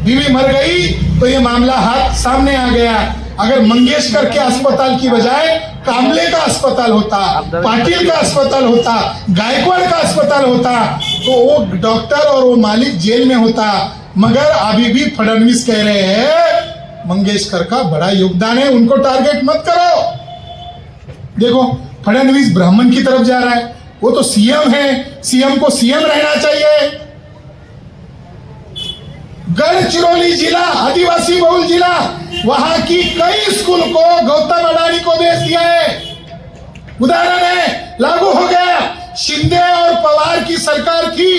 बीवी मर गई तो ये मामला हाथ सामने आ गया। अगर मंगेशकर के अस्पताल की बजाय कामले का अस्पताल होता, पाटिल का अस्पताल होता, गायकवाड़ का अस्पताल होता, तो वो डॉक्टर और वो मालिक जेल में होता। मगर अभी भी फडणवीस कह रहे हैं मंगेशकर का बड़ा योगदान है, उनको टारगेट मत करो। देखो फडणवीस ब्राह्मण की तरफ जा रहा है। वो तो सीएम है, सीएम को सीएम रहना चाहिए। गढ़चिरौली जिला आदिवासी बहुल जिला, वहां की कई स्कूल को गौतम अडानी को बेच दिया है। उदाहरण है, लागू हो गया। शिंदे और पवार की सरकार थी,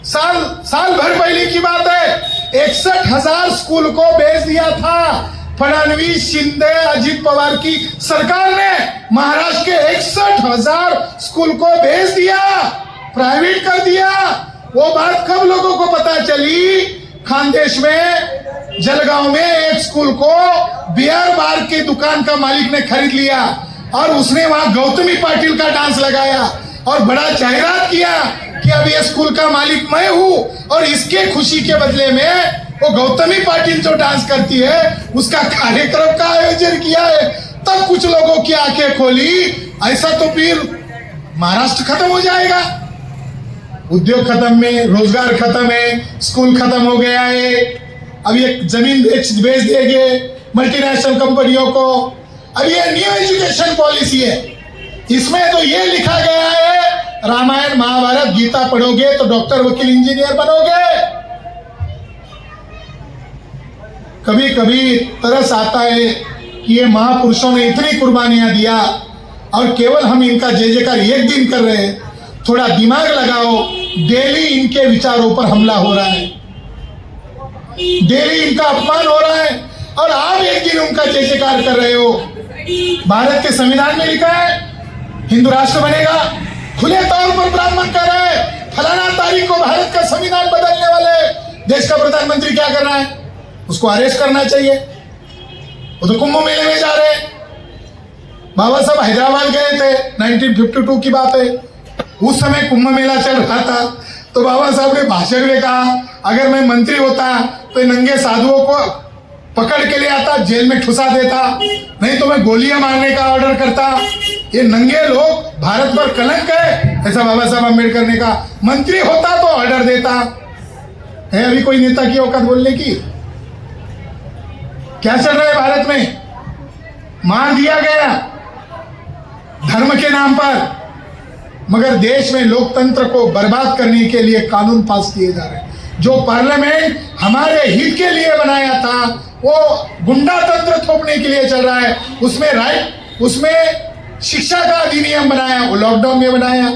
साल भर पहले की बात है, 61,000 स्कूल को बेच दिया था। फडणवीस, शिंदे, अजित पवार की सरकार ने महाराष्ट्र के 61,000 स्कूल को बेच दिया। प्राइवेट कर दिया। वो बात कब लोगों को पता चली? खानदेश में जलगांव में एक स्कूल को बियर बार की दुकान का मालिक ने खरीद लिया और उसने वहां गौतमी पाटिल का डांस लगाया और बड़ा जाहिरात किया कि अब ये स्कूल का मालिक मैं हूं, और इसके खुशी के बदले में वो गौतमी पाटिल जो डांस करती है उसका कार्यक्रम का आयोजन किया है। तब कुछ लोगों की आंखें खोली, ऐसा तो फिर महाराष्ट्र खत्म हो जाएगा। उद्योग खत्म है, रोजगार खत्म है, स्कूल खत्म हो गया है। अब ये जमीन बेच देंगे मल्टीनेशनल कंपनियों को। अब ये न्यू एजुकेशन पॉलिसी है, इसमें तो ये लिखा गया है रामायण महाभारत गीता पढ़ोगे तो डॉक्टर वकील इंजीनियर बनोगे। कभी कभी तरस आता है कि ये महापुरुषों ने इतनी कुर्बानियां दिया और केवल हम इनका जय जयकार एक दिन कर रहे हैं। थोड़ा दिमाग लगाओ, डेली इनके विचारों पर हमला हो रहा है, डेली इनका अपमान हो रहा है और आप एक दिन उनका जय जयकार कर रहे हो। भारत के संविधान में लिखा है हिंदू राष्ट्र बनेगा, खुले तौर पर ब्राह्मण कह रहे हैं फलाना तारीख को भारत का संविधान बदलने वाले देश का प्रधानमंत्री क्या कर रहा है? उसको अरेस्ट करना चाहिए। वो तो कुंभ मेले में जा रहे हैं। बाबा साहब हैदराबाद गए थे, 1952 की बात है। उस समय कुंभ मेला चल रहा था तो बाबा साहब ने भाषण में कहा अगर मैं मंत्री होता तो नंगे साधुओं को पकड़ के ले आता, जेल में ठुसा देता, नहीं तो मैं गोलियां मारने का ऑर्डर करता। ये नंगे लोग भारत पर कलंक है, ऐसा बाबा साहब अम्बेडकर ने कहा। मंत्री होता तो ऑर्डर देता है। अभी कोई नेता की औकात बोलने की? क्या चल रहा है भारत में? मार दिया गया धर्म के नाम पर, मगर देश में लोकतंत्र को बर्बाद करने के लिए कानून पास किए जा रहे हैं। जो पार्लियामेंट हमारे हित के लिए बनाया था वो गुंडा तंत्र थोपने के लिए चल रहा है। उसमें शिक्षा का अधिनियम बनाया, वो लॉकडाउन में बनाया,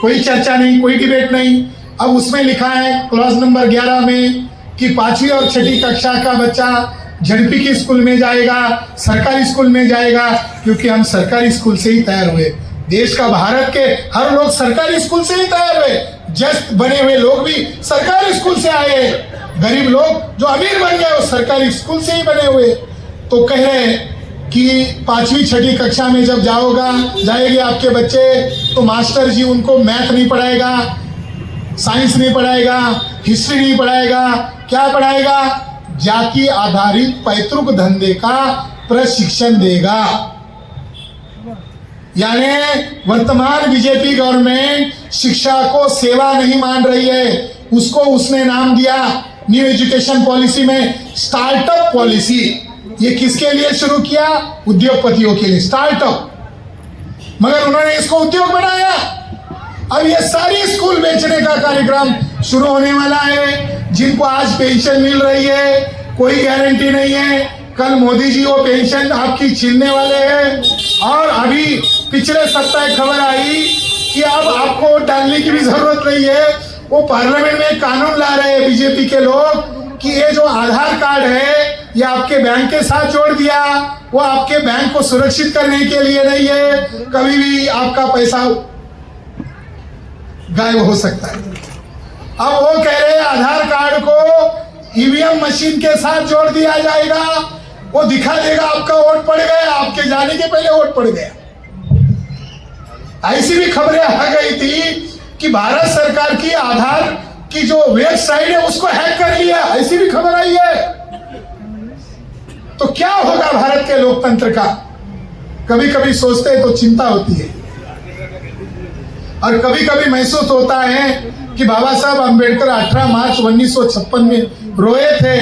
कोई चर्चा नहीं, कोई डिबेट नहीं। अब उसमें लिखा है क्लॉज नंबर 11 में कि 5वीं और 6ठी कक्षा का बच्चा झड़पी की स्कूल में जाएगा, सरकारी स्कूल में जाएगा, क्योंकि हम सरकारी स्कूल से ही तैयार हुए। देश का, भारत के हर लोग सरकारी स्कूल से ही तैयार हुए। जस्ट बने हुए लोग भी सरकारी स्कूल से आए, गरीब लोग जो अमीर बन गए वो सरकारी स्कूल से ही बने हुए। तो कह रहे हैं कि 5वीं 6ठी कक्षा में जब जाएंगे आपके बच्चे तो मास्टर जी उनको मैथ नहीं पढ़ाएगा, साइंस नहीं पढ़ाएगा, हिस्ट्री नहीं पढ़ाएगा, क्या पढ़ाएगा? जाति आधारित पैतृक धंधे का प्रशिक्षण देगा। यानी वर्तमान बीजेपी गवर्नमेंट शिक्षा को सेवा नहीं मान रही है, उसको उसने नाम दिया न्यू एजुकेशन पॉलिसी में स्टार्टअप पॉलिसी। ये किसके लिए शुरू किया? उद्योगपतियों के लिए स्टार्टअप, मगर उन्होंने इसको उद्योग बनाया। अब ये सारी स्कूल बेचने का कार्यक्रम शुरू होने वाला है। जिनको आज पेंशन मिल रही है कोई गारंटी नहीं है, कल मोदी जी वो पेंशन आपकी छीनने वाले हैं। और अभी पिछले सप्ताह खबर आई कि अब आपको वोट डालने की भी जरूरत नहीं है। वो पार्लियामेंट में कानून ला रहे हैं बीजेपी के लोग कि ये जो आधार कार्ड है ये आपके बैंक के साथ जोड़ दिया, वो आपके बैंक को सुरक्षित करने के लिए नहीं है, कभी भी आपका पैसा गायब हो सकता है। अब वो कह रहे हैं आधार कार्ड को ईवीएम मशीन के साथ जोड़ दिया जाएगा, वो दिखा देगा आपका वोट पड़ गया, आपके जाने के पहले वोट पड़ गया। ऐसी भी खबरें आ गई थी कि भारत सरकार की आधार की जो वेबसाइट है उसको हैक कर लिया, ऐसी भी खबर आई है। तो क्या होगा भारत के लोकतंत्र का? कभी कभी सोचते हैं तो चिंता होती है, और कभी कभी महसूस होता है कि बाबा साहब अम्बेडकर 18 मार्च 1956 में रोए थे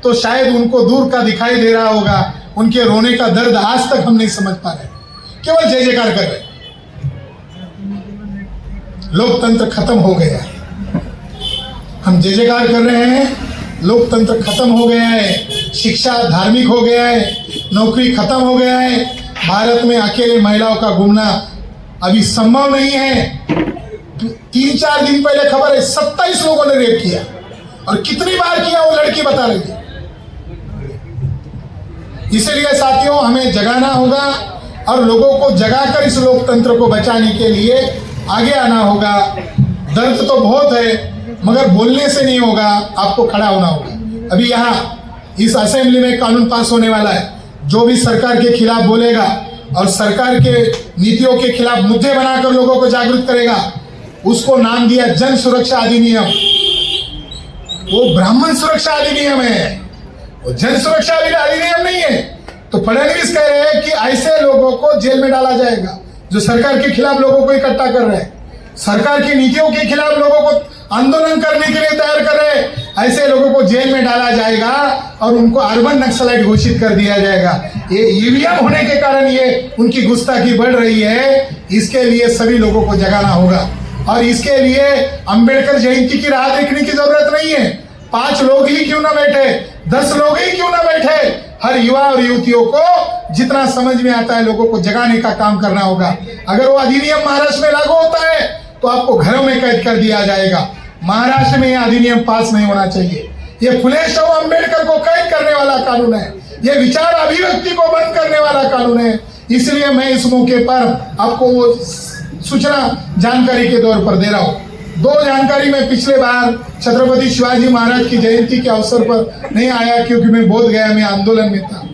तो शायद उनको दूर का दिखाई दे रहा होगा। उनके रोने का दर्द आज तक हम नहीं समझ पा रहे, केवल जय जयकार कर रहे। लोकतंत्र खत्म हो गया है, हम जय जयकार कर रहे हैं। लोकतंत्र खत्म हो गया है, शिक्षा धार्मिक हो गया है, नौकरी खत्म हो गया है। भारत में अकेले महिलाओं का घूमना अभी संभव नहीं है। 3-4 दिन पहले खबर है 27 लोगों ने रेप किया, और कितनी बार किया वो लड़की बता रही है। इसलिए साथियों हमें जगाना होगा और लोगों को जगाकर इस लोकतंत्र को बचाने के लिए आगे आना होगा। दर्द तो बहुत है, मगर बोलने से नहीं होगा, आपको खड़ा होना होगा। अभी यहाँ इस असेंबली में कानून पास होने वाला है, जो भी सरकार के खिलाफ बोलेगा और सरकार के नीतियों के खिलाफ मुद्दे बनाकर लोगों को जागरूक करेगा, उसको नाम दिया जन सुरक्षा अधिनियम। वो ब्राह्मण सुरक्षा अधिनियम है, वो जन सुरक्षा अधिनियम नहीं है। तो फडणवीस कह रहे हैं कि ऐसे लोगों को जेल में डाला जाएगा जो सरकार के खिलाफ लोगों को इकट्ठा कर रहे हैं, सरकार की नीतियों के खिलाफ लोगों को आंदोलन करने के लिए तैयार कर रहे हैं, ऐसे लोगों को जेल में डाला जाएगा और उनको अर्बन नक्सलाइट घोषित कर दिया जाएगा। ये ईवीएम होने के कारण ये उनकी गुस्ताखी बढ़ रही है। इसके लिए सभी लोगों को जगाना होगा और इसके लिए अंबेडकर जयंती की राह देखने की जरूरत नहीं है। 5 लोग ही क्यों ना बैठे, 10 लोग ही क्यों ना बैठे, हर युवा और युवतियों को जितना समझ में आता है लोगों को जगाने का काम करना होगा। अगर वो अधिनियम महाराष्ट्र में लागू होता है तो आपको घरों में कैद कर दिया जाएगा। महाराष्ट्र में यह अधिनियम पास नहीं होना चाहिए। ये फुले शाहू अंबेडकर को कैद करने वाला कानून है, ये विचार अभिव्यक्ति को बंद करने वाला कानून है। इसलिए मैं इस मौके पर आपको वो सूचना जानकारी के तौर पर दे रहा हूँ। 2 जानकारी मैं पिछले बार छत्रपति शिवाजी महाराज की जयंती के अवसर पर नहीं आया क्योंकि मैं बोध गया में आंदोलन में था,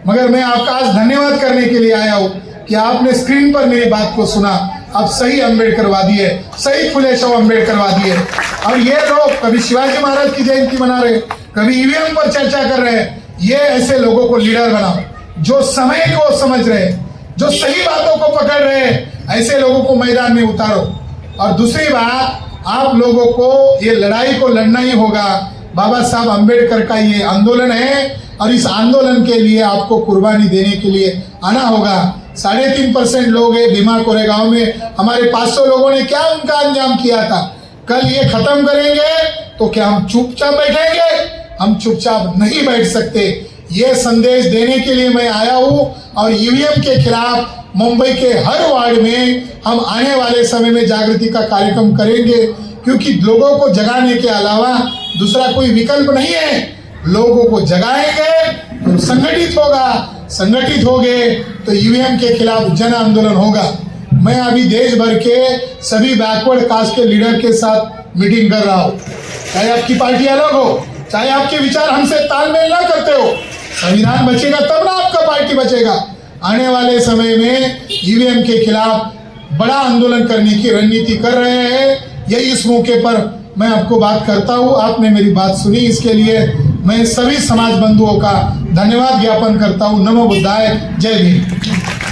मगर मैं आपका आज धन्यवाद करने के लिए आया हूँ कि आपने स्क्रीन पर मेरी बात को सुना। आप सही अम्बेडकरवादी है, सही फुले शाहू अम्बेडकरवादी है। और ये लोग कभी शिवाजी महाराज की जयंती मना रहे, कभी ईवीएम पर चर्चा कर रहे हैं। ये ऐसे लोगों को लीडर बनाओ जो समय को समझ रहे, जो सही बातों को पकड़ रहे, ऐसे लोगों को मैदान में उतारो। और दूसरी बात, आप लोगों को ये लड़ाई को लड़ना ही होगा। बाबा साहब अम्बेडकर का ये आंदोलन है और इस आंदोलन के लिए आपको कुर्बानी देने के लिए आना होगा। 3.5% लोग हैं भीमा कोरेगांव में, हमारे 500 लोगों ने क्या उनका अंजाम किया था। कल ये खत्म करेंगे तो क्या हम चुपचाप बैठेंगे? हम चुपचाप नहीं बैठ सकते। ये संदेश देने के लिए मैं आया हूँ और ईवीएम के खिलाफ मुंबई के हर वार्ड में हम आने वाले समय में जागृति का कार्यक्रम करेंगे, क्योंकि लोगों को जगाने के अलावा दूसरा कोई विकल्प नहीं है। लोगों को जगाएंगे तो संगठित होगा, संगठित हो गए तो ईवीएम के खिलाफ जन आंदोलन होगा। मैं अभी देश भर के सभी बैकवर्ड कास्ट के लीडर के साथ मीटिंग कर रहा हूँ। चाहे आपकी पार्टी अलग हो, चाहे आपके विचार हमसे तालमेल ना करते हो, संविधान बचेगा तब ना आपका पार्टी बचेगा। आने वाले समय में ईवीएम के खिलाफ बड़ा आंदोलन करने की रणनीति कर रहे हैं। यही इस मौके पर मैं आपको बात करता हूँ। आपने मेरी बात सुनी, इसके लिए मैं सभी समाज बंधुओं का धन्यवाद ज्ञापन करता हूँ। नमो बुद्धाय, जय भीम।